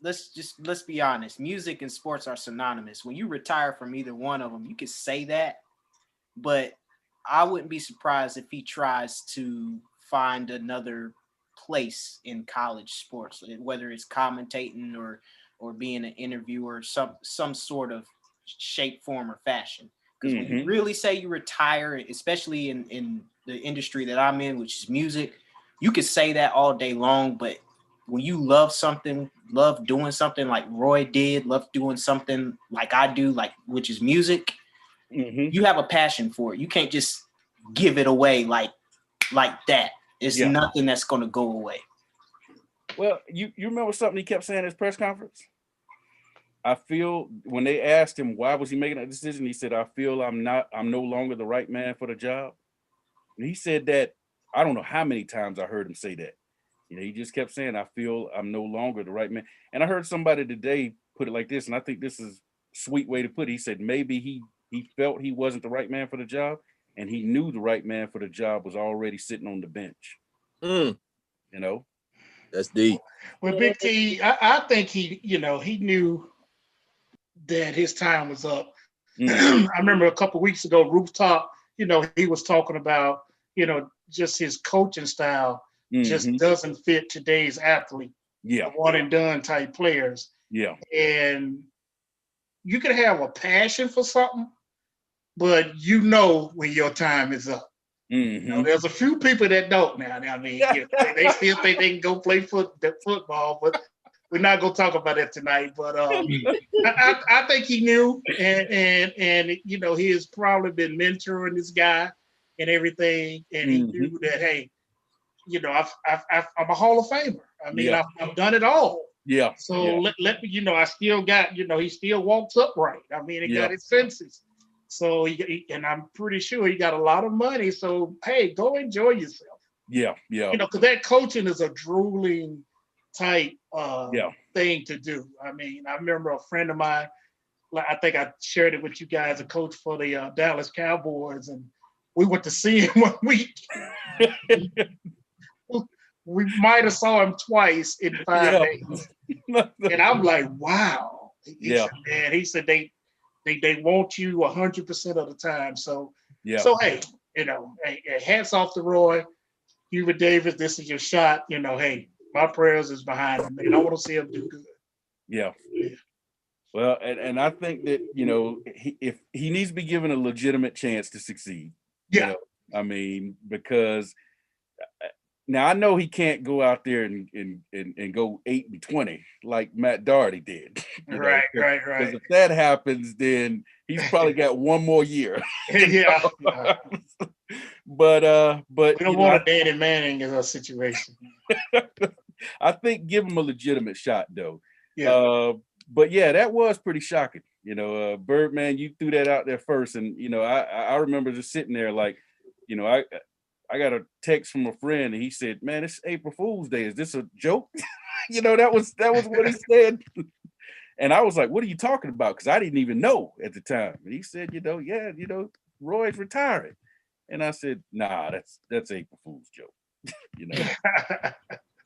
Speaker 4: let's be honest. Music and sports are synonymous. When you retire from either one of them, you can say that, but I wouldn't be surprised if he tries to find another place in college sports, whether it's commentating or being an interviewer, some sort of shape, form, or fashion. Because when you really say you retire, especially in the industry that I'm in, which is music, you could say that all day long, but when you love something, love doing something like Roy did, love doing something like I do, which is music, you have a passion for it. You can't just give it away like that. It's nothing that's going to go away.
Speaker 1: Well, you remember something he kept saying at his press conference? I feel when they asked him why was he making that decision, he said, I feel I'm no longer the right man for the job. And he said that I don't know how many times I heard him say that. You know, he just kept saying, I feel I'm no longer the right man. And I heard somebody today put it like this, and I think this is a sweet way to put it. He said maybe he felt he wasn't the right man for the job, and he knew the right man for the job was already sitting on the bench. You know?
Speaker 6: That's deep.
Speaker 2: Well, Big T, I think he knew that his time was up. I remember a couple of weeks ago, Rooftop, he was talking about, just his coaching style just doesn't fit today's athlete.
Speaker 1: Yeah.
Speaker 2: One and done type players.
Speaker 1: Yeah.
Speaker 2: And you can have a passion for something, but when your time is up. There's a few people that don't now. I mean, they still think they can go play football, but we're not going to talk about that tonight. But I think he knew, and he has probably been mentoring this guy and everything, and he knew that, hey, I'm a Hall of Famer. I mean, I've done it all.
Speaker 1: Yeah.
Speaker 2: So let me, I still got, he still walks upright. I mean, he got his senses. So and I'm pretty sure he got a lot of money. So hey, go enjoy yourself.
Speaker 1: Yeah.
Speaker 2: Because that coaching is a drooling type thing to do. I mean, I remember a friend of mine, I think I shared it with you guys, a coach for the Dallas Cowboys, and we went to see him 1 week. We might have saw him twice in 5 days. And I'm like, wow. He said they want you 100% of the time. So hey, hats off to Roy, Hubert Davis. This is your shot. Hey, my prayers is behind him, and I want to see him do good.
Speaker 1: Yeah. Well, and I think that if he needs to be given a legitimate chance to succeed.
Speaker 2: Yeah.
Speaker 1: I mean, because now I know he can't go out there and go 8-20 like Matt Doherty did.
Speaker 2: Right.
Speaker 1: Because if that happens, then he's probably got one more year.
Speaker 2: Yeah.
Speaker 1: But
Speaker 2: we don't want a Danny Manning in a situation.
Speaker 1: I think give him a legitimate shot though.
Speaker 2: Yeah.
Speaker 1: But yeah, that was pretty shocking. Birdman, you threw that out there first, and I remember just sitting there like, I got a text from a friend, and he said, "Man, it's April Fool's Day. Is this a joke?" That was what he said. And I was like, "What are you talking about?" Because I didn't even know at the time. And he said, Roy's retiring. And I said, "Nah, that's April Fool's joke."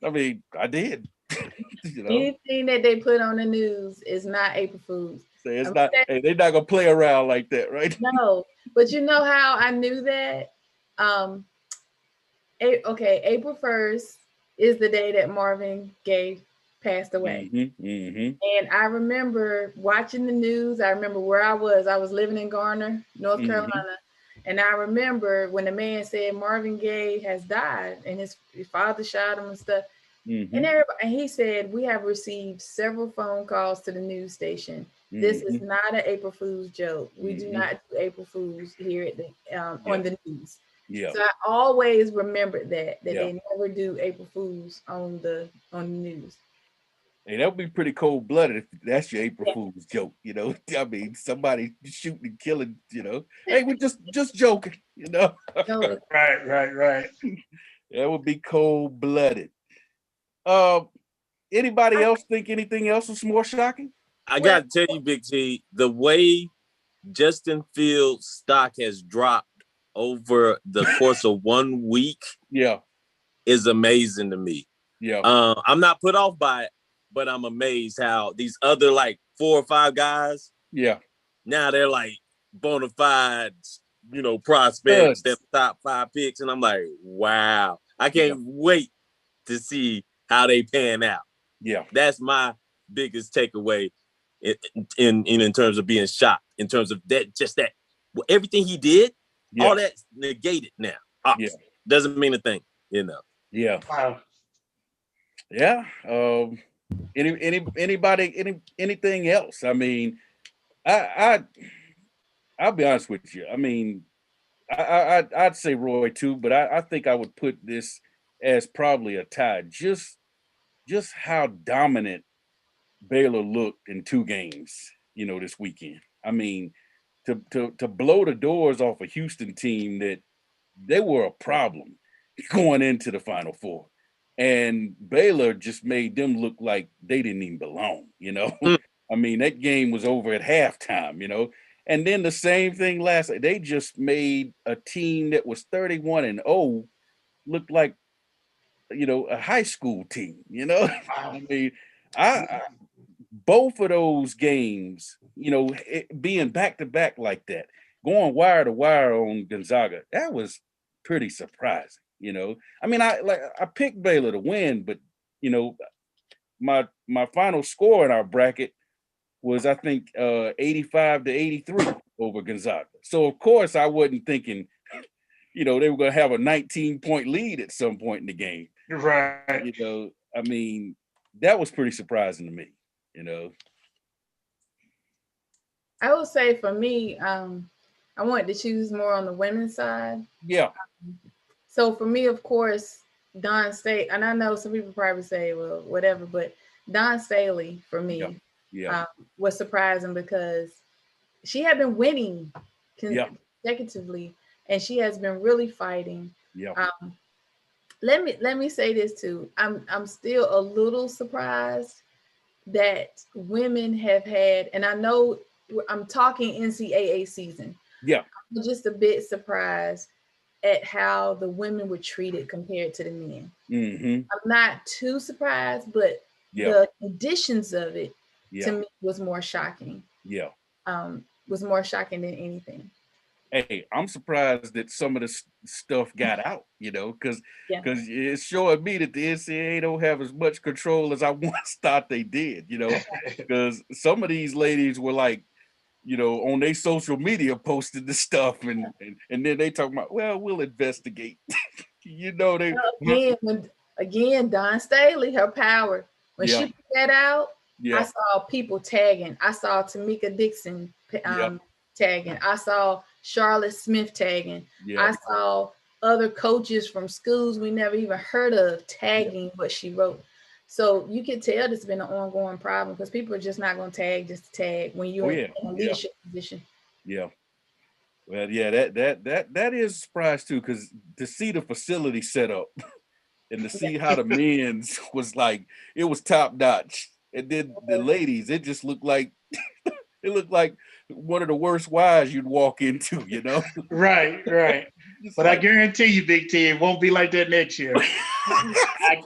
Speaker 1: I mean, I did.
Speaker 3: Anything that they put on the news is not April Fool's.
Speaker 1: So it's not. Hey, they're not gonna play around like that, right?
Speaker 3: No, but you know how I knew that? April 1st is the day that Marvin Gaye passed away. And I remember watching the news. I remember where I was. I was living in Garner, North Carolina. And I remember when the man said Marvin Gaye has died and his father shot him and stuff. And he said, we have received several phone calls to the news station. This is not an April Fool's joke. We do not do April Fool's here at the on the news.
Speaker 1: Yeah.
Speaker 3: So I always remembered that they never do April Fool's on the news.
Speaker 1: Hey, that would be pretty cold-blooded if that's your April Fool's joke, I mean, somebody shooting and killing, Hey, we're just joking,
Speaker 2: Right.
Speaker 1: That would be cold-blooded. Anybody else think anything else is more shocking?
Speaker 6: I got to tell you, Big T, the way Justin Fields' stock has dropped over the course of 1 week is amazing to me. I'm not put off by it, but I'm amazed how these other like 4 or 5 guys now they're like bona fide prospects, they're top 5 picks, and I'm like, wow, I can't wait to see how they pan out. That's my biggest takeaway in terms of being shocked, in terms of that, just that everything he did, all that's negated now. Doesn't mean a thing,
Speaker 2: Wow.
Speaker 1: Anybody, anything else? I mean, I'll be honest with you. I mean, I'd say Roy too, but I think I would put this as probably a tie. Just how dominant Baylor looked in 2 games, this weekend. I mean, to blow the doors off a Houston team that they were a problem, going into the Final Four. And Baylor just made them look like they didn't even belong, you know. I mean, that game was over at halftime, you know. And then the same thing last night. They just made a team that was 31-0 look like, you know, a high school team, you know. I mean, I both of those games, you know, being back to back like that, going wire to wire on Gonzaga, that was pretty surprising, you know. I mean, I picked Baylor to win, but you know, my final score in our bracket was, I think, 85-83 over Gonzaga. So of course I wasn't thinking, you know, they were going to have a 19-point lead at some point in the game.
Speaker 2: Right.
Speaker 1: You know, I mean, that was pretty surprising to me, you know.
Speaker 3: I would say for me, I wanted to choose more on the women's side.
Speaker 1: Yeah.
Speaker 3: So for me, of course, Dawn Staley, and I know some people probably say, well, whatever, but Dawn Staley for me was surprising because she had been winning consecutively, and she has been really fighting.
Speaker 1: Yeah.
Speaker 3: Let me say this too. I'm still a little surprised that women have had, and I know I'm talking NCAA season.
Speaker 1: Yeah.
Speaker 3: I'm just a bit surprised at how the women were treated compared to the men.
Speaker 1: Mm-hmm.
Speaker 3: I'm not too surprised, but the conditions of it to me was more shocking.
Speaker 1: Yeah.
Speaker 3: Was more shocking than anything.
Speaker 1: Hey, I'm surprised that some of the stuff got out, you know, because it's showing me that the NCAA don't have as much control as I once thought they did, you know, because some of these ladies were like, you know, on their social media posted the stuff and then they talk about, well, we'll investigate. You know, they
Speaker 3: again, Dawn Staley, her power. When she put that out, I saw people tagging. I saw Tamika Dixon tagging. I saw Charlotte Smith tagging. I saw other coaches from schools we never even heard of tagging what she wrote. So you can tell this has been an ongoing problem because people are just not going to tag just to tag when you're in a leadership position.
Speaker 1: Yeah. Well, yeah, that is a surprise too, because to see the facility set up and to see how the men's was like, it was top notch. And then the ladies, it just looked like it looked like one of the worst wives you'd walk into, you know?
Speaker 2: Right. But I guarantee you, Big T, it won't be like that next year.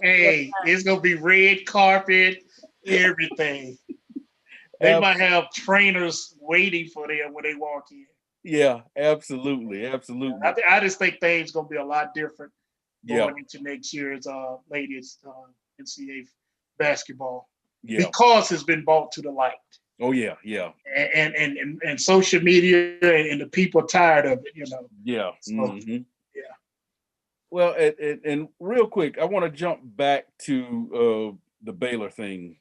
Speaker 2: Hey, it's gonna be red carpet, everything. They might have trainers waiting for them when they walk in.
Speaker 1: Yeah, absolutely.
Speaker 2: I just think things gonna be a lot different going into next year's ladies NCAA basketball because it's been brought to the light.
Speaker 1: Oh yeah.
Speaker 2: And social media and the people are tired of it, you know.
Speaker 1: Yeah. So, Well, and real quick, I want to jump back to the Baylor thing.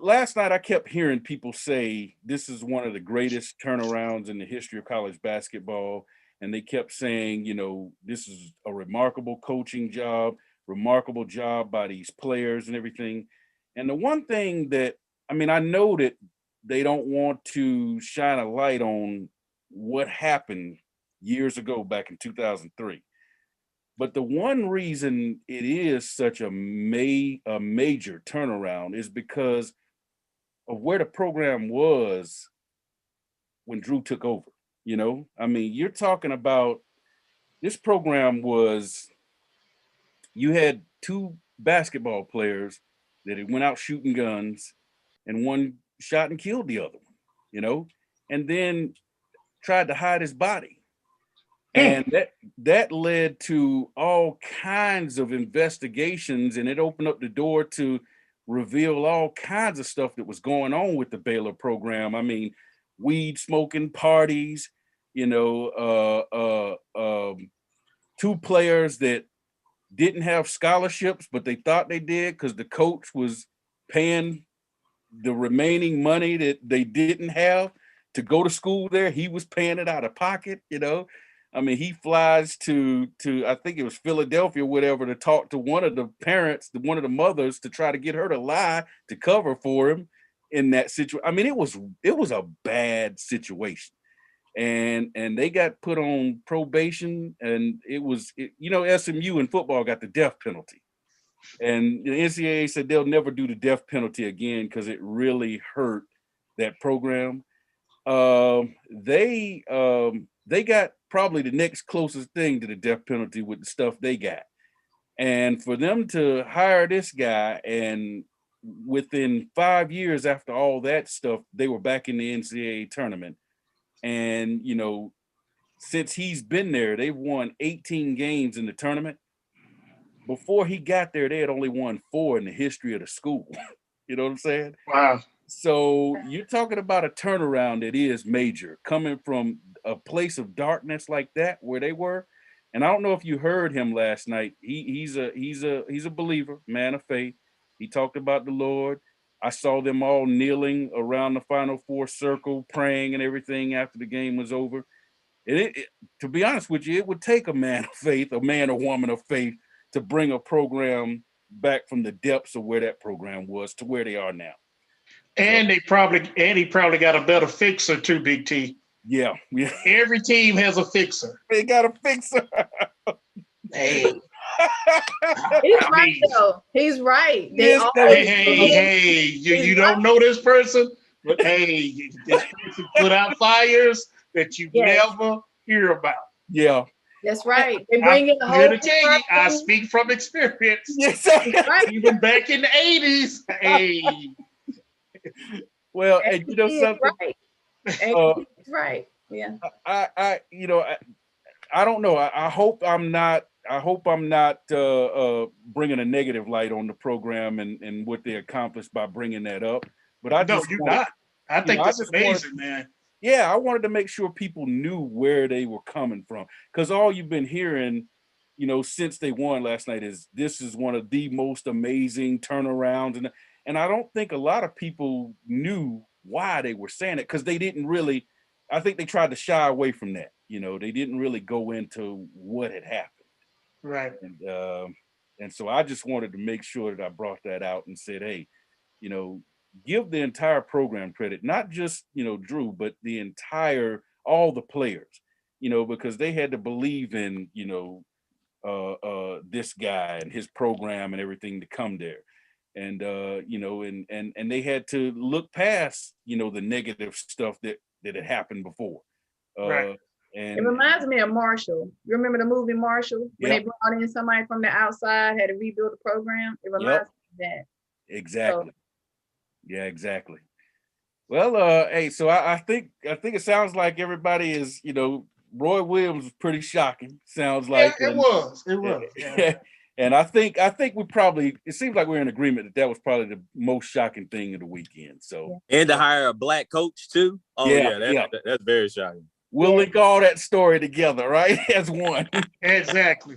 Speaker 1: Last night I kept hearing people say this is one of the greatest turnarounds in the history of college basketball. And they kept saying, you know, this is a remarkable coaching job, remarkable job by these players and everything. And the one thing that, I mean, I know that they don't want to shine a light on what happened years ago back in 2003. But the one reason it is such a major turnaround is because of where the program was when Drew took over. You know, I mean, you're talking about this program was, you had two basketball players that had went out shooting guns and one shot and killed the other one, you know, and then tried to hide his body. And that led to all kinds of investigations, and it opened up the door to reveal all kinds of stuff that was going on with the Baylor program. I mean, weed smoking parties, you know, two players that didn't have scholarships, but they thought they did because the coach was paying the remaining money that they didn't have to go to school there. He was paying it out of pocket, you know. I mean, he flies to I think it was Philadelphia, whatever, to talk to one of the parents, one of the mothers, to try to get her to lie to cover for him in that situation. I mean, it was a bad situation. and they got put on probation, and SMU in football got the death penalty, and the NCAA said they'll never do the death penalty again because it really hurt that program. They got probably the next closest thing to the death penalty with the stuff they got. And for them to hire this guy, and within 5 years after all that stuff, they were back in the NCAA tournament. And, since he's been there, they've won 18 games in the tournament. Before he got there, they had only won 4 in the history of the school. You know what I'm saying?
Speaker 2: Wow.
Speaker 1: So you're talking about a turnaround that is major, coming from a place of darkness like that where they were. And I don't know if you heard him last night. He's a believer, man of faith. He talked about the Lord. I saw them all kneeling around the Final Four circle, praying and everything after the game was over. And to be honest with you, it would take a man of faith, a man or woman of faith, to bring a program back from the depths of where that program was to where they are now.
Speaker 2: And he probably got a better fixer too, Big T.
Speaker 1: Yeah.
Speaker 2: Every team has a fixer.
Speaker 1: They got a fixer.
Speaker 2: Hey.
Speaker 3: He's right though. He's right.
Speaker 2: Hey, you don't know this person, but hey, this person put out fires that you never hear about.
Speaker 1: Yeah.
Speaker 3: That's right. They bring in the whole.
Speaker 2: Here to tell you, I speak from experience.
Speaker 1: Yes,
Speaker 3: right.
Speaker 2: Even back in the 80s. Hey.
Speaker 1: Well, and you know something.
Speaker 3: Right. Right. Yeah.
Speaker 1: I don't know. I hope I'm not bringing a negative light on the program and what they accomplished by bringing that up. But I
Speaker 2: think that's amazing, man.
Speaker 1: Yeah, I wanted to make sure people knew where they were coming from, because all you've been hearing, since they won last night is this is one of the most amazing turnarounds, and I don't think a lot of people knew why they were saying it, because they didn't really. I think they tried to shy away from that. They didn't really go into what had happened.
Speaker 2: Right.
Speaker 1: And so I just wanted to make sure that I brought that out and said, hey, give the entire program credit, not just, Drew, but all the players, because they had to believe in, this guy and his program and everything to come there. And, and they had to look past, the negative stuff that had happened before.
Speaker 2: Right.
Speaker 1: And
Speaker 3: it reminds me of Marshall. You remember the movie Marshall? When they brought in somebody from the outside, had to rebuild the program? It reminds me of that.
Speaker 1: Exactly. So, yeah, exactly. Well, hey, so I think it sounds like everybody is, Roy Williams was pretty shocking. Sounds like
Speaker 2: it was.
Speaker 1: Yeah. And I think it seems like we're in agreement that was probably the most shocking thing of the weekend. So
Speaker 6: and to hire a black coach too. Oh yeah, that's very shocking.
Speaker 1: We'll link all that story together, right? As one.
Speaker 2: Exactly.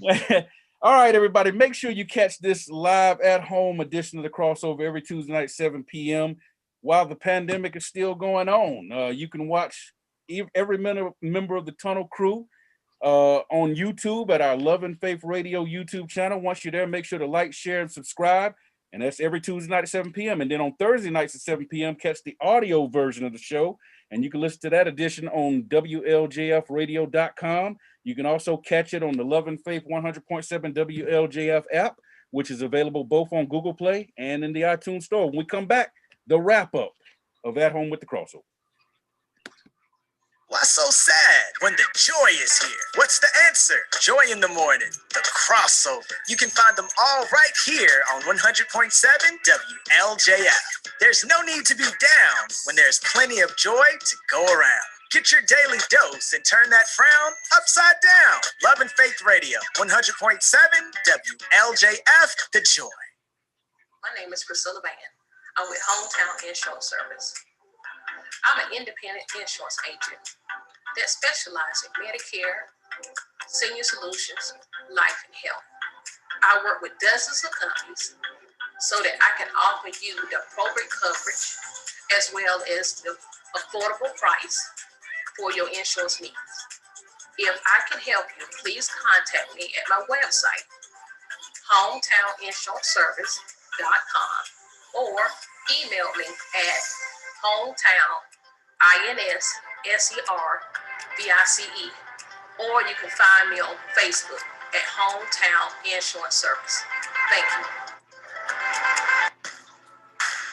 Speaker 1: All right, everybody, make sure you catch this live at home edition of the Crossover every Tuesday night, 7 p.m. while the pandemic is still going on. You can watch every member of the Tunnel crew on YouTube at our Love and Faith Radio YouTube channel. Once you're there, make sure to like, share, and subscribe. And that's every Tuesday night at 7 p.m. And then on Thursday nights at 7 p.m., catch the audio version of the show. And you can listen to that edition on WLJFradio.com. You can also catch it on the Love and Faith 100.7 WLJF app, which is available both on Google Play and in the iTunes Store. When we come back, the wrap-up of At Home with the Crossover.
Speaker 7: Why so sad when the joy is here? What's the answer? Joy in the morning, the crossover. You can find them all right here on 100.7 WLJF. There's no need to be down when there's plenty of joy to go around. Get your daily dose and turn that frown upside down. Love and Faith Radio, 100.7 WLJF, the joy.
Speaker 8: My name is Priscilla Van. I'm with Hometown Insurance Service. I'm an independent insurance agent that specializes in Medicare, senior solutions, life, and health. I work with dozens of companies so that I can offer you the appropriate coverage as well as the affordable price for your insurance needs. If I can help you, please contact me at my website, hometowninsuranceservice.com, or email me at hometown, INSSER, VICE, or you can find me on Facebook at Hometown Insurance Service. Thank you.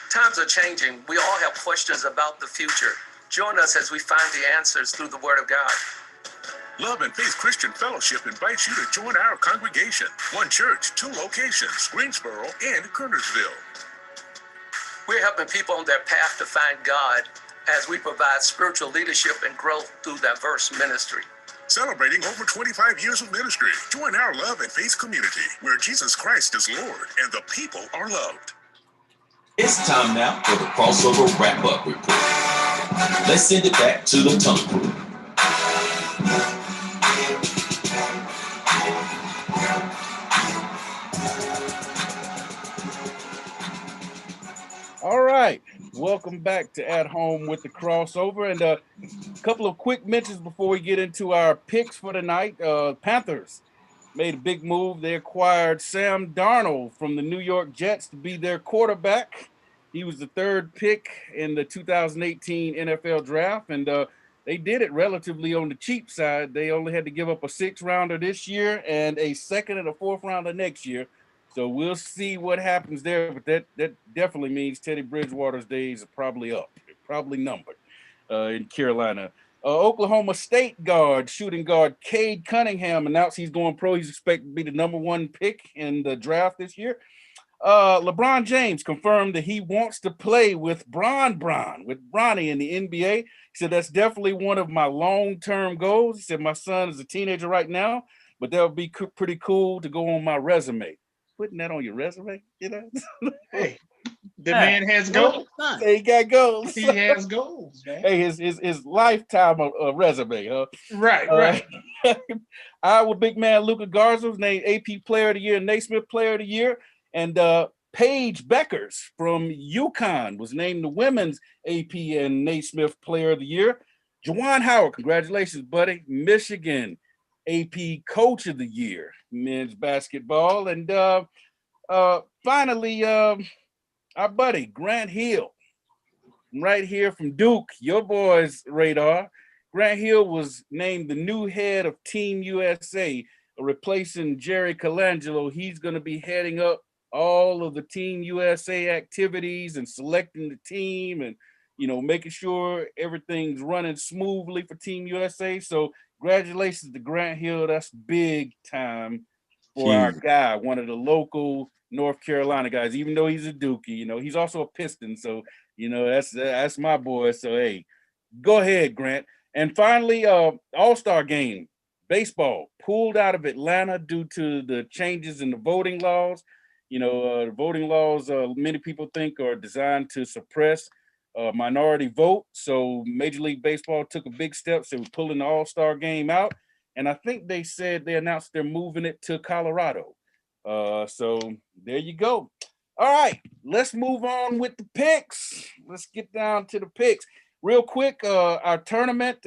Speaker 9: Times are changing. We all have questions about the future. Join us as we find the answers through the Word of God.
Speaker 10: Love and Faith Christian Fellowship invites you to join our congregation. One church, 2 locations, Greensboro and Kernersville.
Speaker 9: We're helping people on their path to find God as we provide spiritual leadership and growth through diverse ministry.
Speaker 10: Celebrating over 25 years of ministry. Join our Love and Faith community where Jesus Christ is Lord and the people are loved.
Speaker 5: It's time now for the crossover wrap-up report. Let's send it back to the Tunnel Crew.
Speaker 1: All right, welcome back to At Home with the Crossover, and a couple of quick mentions before we get into our picks for the night. Panthers made a big move. They acquired Sam Darnold from the New York Jets to be their quarterback. He was the 3rd pick in the 2018 NFL draft, and they did it relatively on the cheap side. They only had to give up a 6th rounder this year and a 2nd and a 4th rounder next year. So we'll see what happens there, but that definitely means Teddy Bridgewater's days are probably up, probably numbered in Carolina. Oklahoma State shooting guard Cade Cunningham announced he's going pro. He's expected to be the #1 pick in the draft this year. LeBron James confirmed that he wants to play with Bronny in the NBA. He said, that's definitely one of my long-term goals. He said, my son is a teenager right now, but that would be pretty cool to go on my resume. Putting that on your resume, you know?
Speaker 2: Hey, the man has goals.
Speaker 1: He got goals.
Speaker 2: He has goals, man.
Speaker 1: Hey, his lifetime resume, huh?
Speaker 2: Right.
Speaker 1: Iowa big man Luca Garza was named AP Player of the Year and Naismith Player of the Year. And Paige Beckers from UConn was named the Women's AP and Naismith Player of the Year. Juwan Howard, congratulations, buddy. Michigan AP Coach of the Year, men's basketball. And finally, our buddy Grant Hill, right here from Duke, your boys' radar. Grant Hill was named the new head of Team USA, replacing Jerry Colangelo. He's going to be heading up all of the Team USA activities and selecting the team and, you know, making sure everything's running smoothly for Team USA. So congratulations to Grant Hill. That's big time for our guy, one of the local North Carolina guys, even though he's a Dookie, you know, he's also a Piston. So, you know, that's my boy. So, hey, go ahead, Grant. And finally, All-Star game, baseball pulled out of Atlanta due to the changes in the voting laws. You know, the voting laws, many people think are designed to suppress minority vote. So Major League Baseball took a big step. So we're pulling the All-Star game out. And I think they announced they're moving it to Colorado. So there you go. All right, let's move on with the picks. Let's get down to the picks. Real quick, our tournament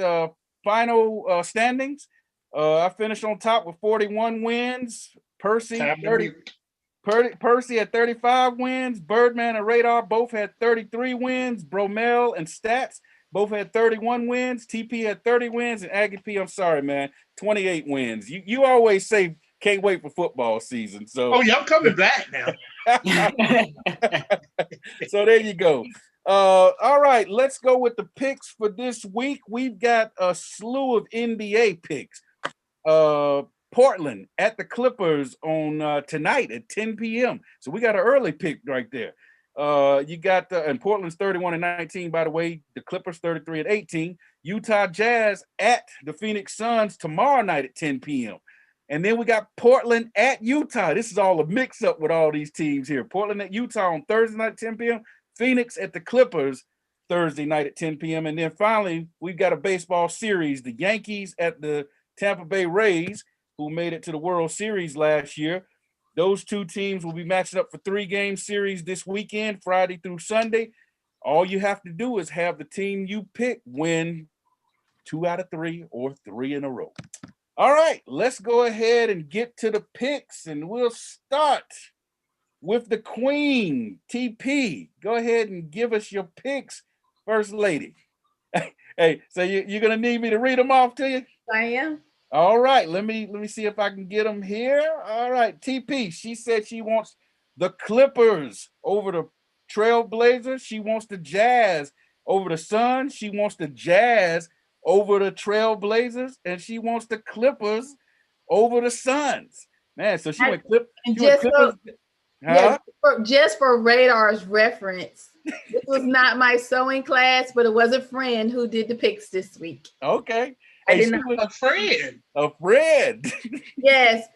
Speaker 1: final standings. I finished on top with 41 wins. Percy had 35 wins. Birdman and Radar both had 33 wins. Bromel and Stats both had 31 wins. TP had 30 wins. And Aggie P, I'm sorry, man, 28 wins. You always say can't wait for football season. So
Speaker 2: I'm coming back now.
Speaker 1: So there you go. All right, let's go with the picks for this week. We've got a slew of NBA picks. Portland at the Clippers on tonight at 10 p.m. So we got an early pick right there. You got and Portland's 31-19, by the way. The Clippers 33-18. Utah Jazz at the Phoenix Suns tomorrow night at 10 p.m. And then we got Portland at Utah. This is all a mix-up with all these teams here. Portland at Utah on Thursday night at 10 p.m. Phoenix at the Clippers Thursday night at 10 p.m. And then finally, we've got a baseball series. The Yankees at the Tampa Bay Rays, who made it to the World Series last year. Those two teams will be matching up for 3-game series this weekend, Friday through Sunday. All you have to do is have the team you pick win 2 out of 3 or 3 in a row. All right, let's go ahead and get to the picks, and we'll start with the Queen, TP. Go ahead and give us your picks, First Lady. Hey, so you're gonna need me to read them off to you?
Speaker 3: I am.
Speaker 1: All right, let me see if I can get them here. All right, TP. She said she wants the Clippers over the Trailblazers. She wants the Jazz over the Suns. She wants the Jazz over the Trailblazers, and she wants the Clippers over the Suns. Man, so she went Clippers.
Speaker 3: Yeah, just for Radar's reference, this was not my sewing class, but it was a friend who did the picks this week.
Speaker 1: Okay.
Speaker 2: Hey, a friend.
Speaker 1: A friend.
Speaker 3: Yes,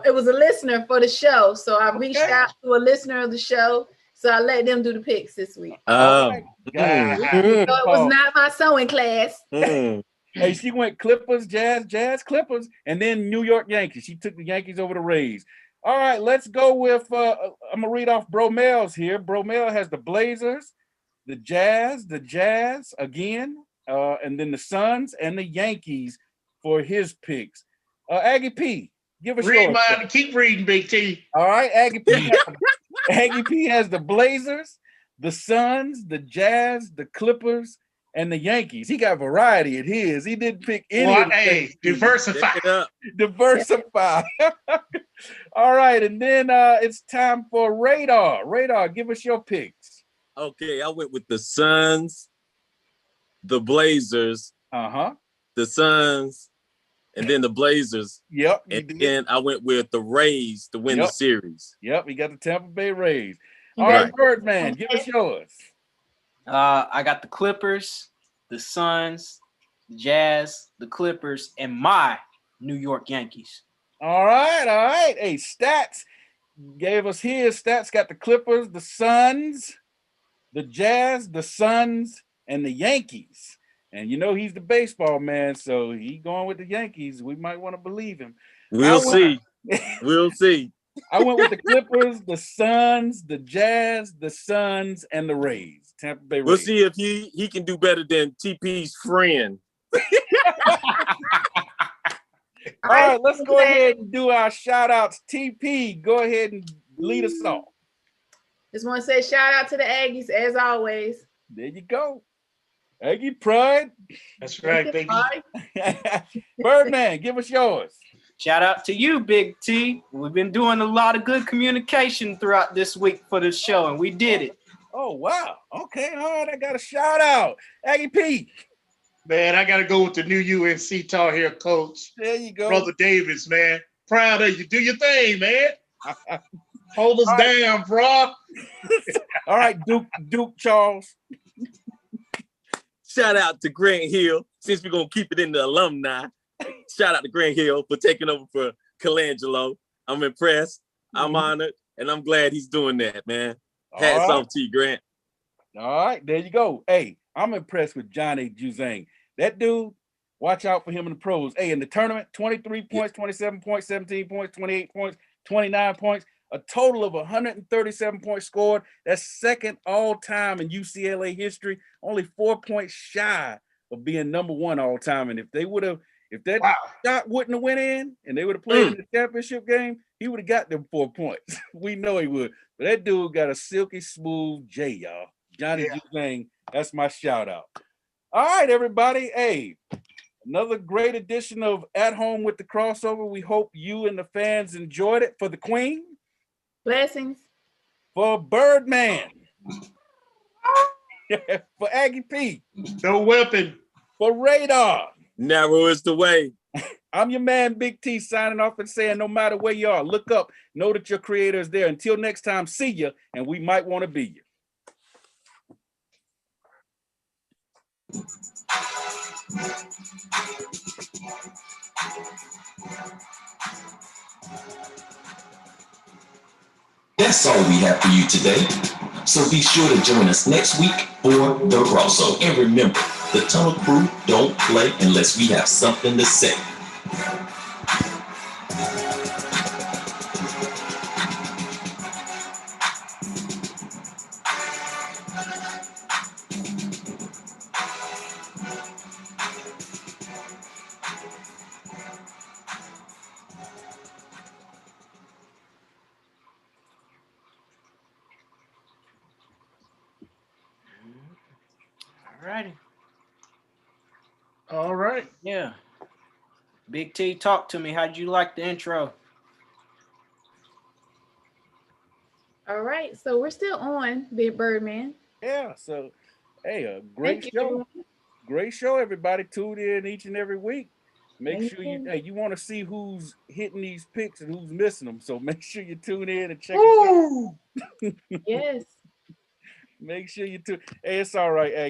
Speaker 3: it was a listener for the show. So I reached out to a listener of the show. So I let them do the picks this week.
Speaker 1: Oh, right.
Speaker 3: So it was not my sewing class.
Speaker 1: Hey, she went Clippers, Jazz, Clippers, and then New York Yankees. She took the Yankees over the Rays. All right, let's go with, I'm going to read off Bromel's here. Bromel has the Blazers, the Jazz again, and then the Suns and the Yankees for his picks. Aggie P, give us yours.
Speaker 2: Keep reading, Big T.
Speaker 1: All right, Aggie P. Aggie P has the Blazers, the Suns, the Jazz, the Clippers, and the Yankees. He got variety at his. He didn't pick any of the
Speaker 2: diversify.
Speaker 1: Diversify. All right, and then it's time for Radar. Radar, give us your picks.
Speaker 6: Okay, I went with the Suns, the Blazers, the Suns, and then the Blazers.
Speaker 1: Yep.
Speaker 6: And then I went with the Rays to win the series.
Speaker 1: Yep, he got the Tampa Bay Rays. All right, Birdman, give us yours.
Speaker 4: I got the Clippers, the Suns, the Jazz, the Clippers, and my New York Yankees.
Speaker 1: All right. Hey, Stats gave us his. Stats got the Clippers, the Suns, the Jazz, the Suns, and the Yankees. And you know he's the baseball man, so he going with the Yankees. We might want to believe him.
Speaker 6: We'll see. We'll see.
Speaker 1: I went with the Clippers, the Suns, the Jazz, the Suns, and the Rays. Tampa Bay Rays.
Speaker 6: We'll see if he can do better than TP's friend.
Speaker 1: All right, let's go ahead and do our shout outs. TP, go ahead and lead us off.
Speaker 3: Just want to say shout out to the Aggies as always.
Speaker 1: There you go. Aggie pride.
Speaker 2: That's right, baby.
Speaker 1: Birdman, give us yours.
Speaker 4: Shout out to you, Big T. We've been doing a lot of good communication throughout this week for the show, and we did it.
Speaker 1: Oh, wow. Okay, all right, I got a shout out. Aggie P.
Speaker 2: Man, I got to go with the new UNC Tar Heel coach.
Speaker 1: There you go.
Speaker 2: Brother Davis, man. Proud of you. Do your thing, man. Hold us down, bro.
Speaker 1: All right, Duke Charles.
Speaker 6: Shout out to Grant Hill, since we're going to keep it in the alumni. Shout out to Grant Hill for taking over for Colangelo. I'm impressed. I'm honored, and I'm glad he's doing that, man. Hats off to you, Grant.
Speaker 1: All right, there you go. Hey, I'm impressed with Johnny Juzang. That dude, watch out for him in the pros. Hey, in the tournament, 23 points, 27 points, 17 points, 28 points, 29 points, a total of 137 points scored. That's second all time in UCLA history, only 4 points shy of being number one all time. And if that shot wouldn't have went in and they would have played in the championship game, he would have got them 4 points. We know he would. But that dude got a silky smooth J, y'all. Johnny Juzang, that's my shout out. All right, everybody. Hey, another great edition of At Home with the Crossover. We hope you and the fans enjoyed it. For the Queen.
Speaker 3: Blessings.
Speaker 1: For Birdman. For Aggie P.
Speaker 2: No weapon.
Speaker 1: For Radar.
Speaker 6: Narrow is the way.
Speaker 1: I'm your man, Big T, signing off and saying no matter where you are, look up, know that your creator is there. Until next time, see ya, and we might want to be you.
Speaker 5: That's all we have for you today. So be sure to join us next week for the crossover. And remember, the Tunnel Crew don't play unless we have something to say.
Speaker 4: All righty.
Speaker 2: All right.
Speaker 4: Yeah. Big T, talk to me. How'd you like the intro?
Speaker 3: All right, so we're still on Big Birdman.
Speaker 1: Yeah, so hey, a great
Speaker 3: Thank you,
Speaker 1: show.
Speaker 3: everyone.
Speaker 1: Great show, everybody. Tune in each and every week. Make
Speaker 3: Thank
Speaker 1: sure
Speaker 3: you.
Speaker 1: you want to see who's hitting these picks and who's missing them. So make sure you tune in and check it out.
Speaker 3: Yes.
Speaker 1: Make sure you tune. Hey, it's all right. Hey,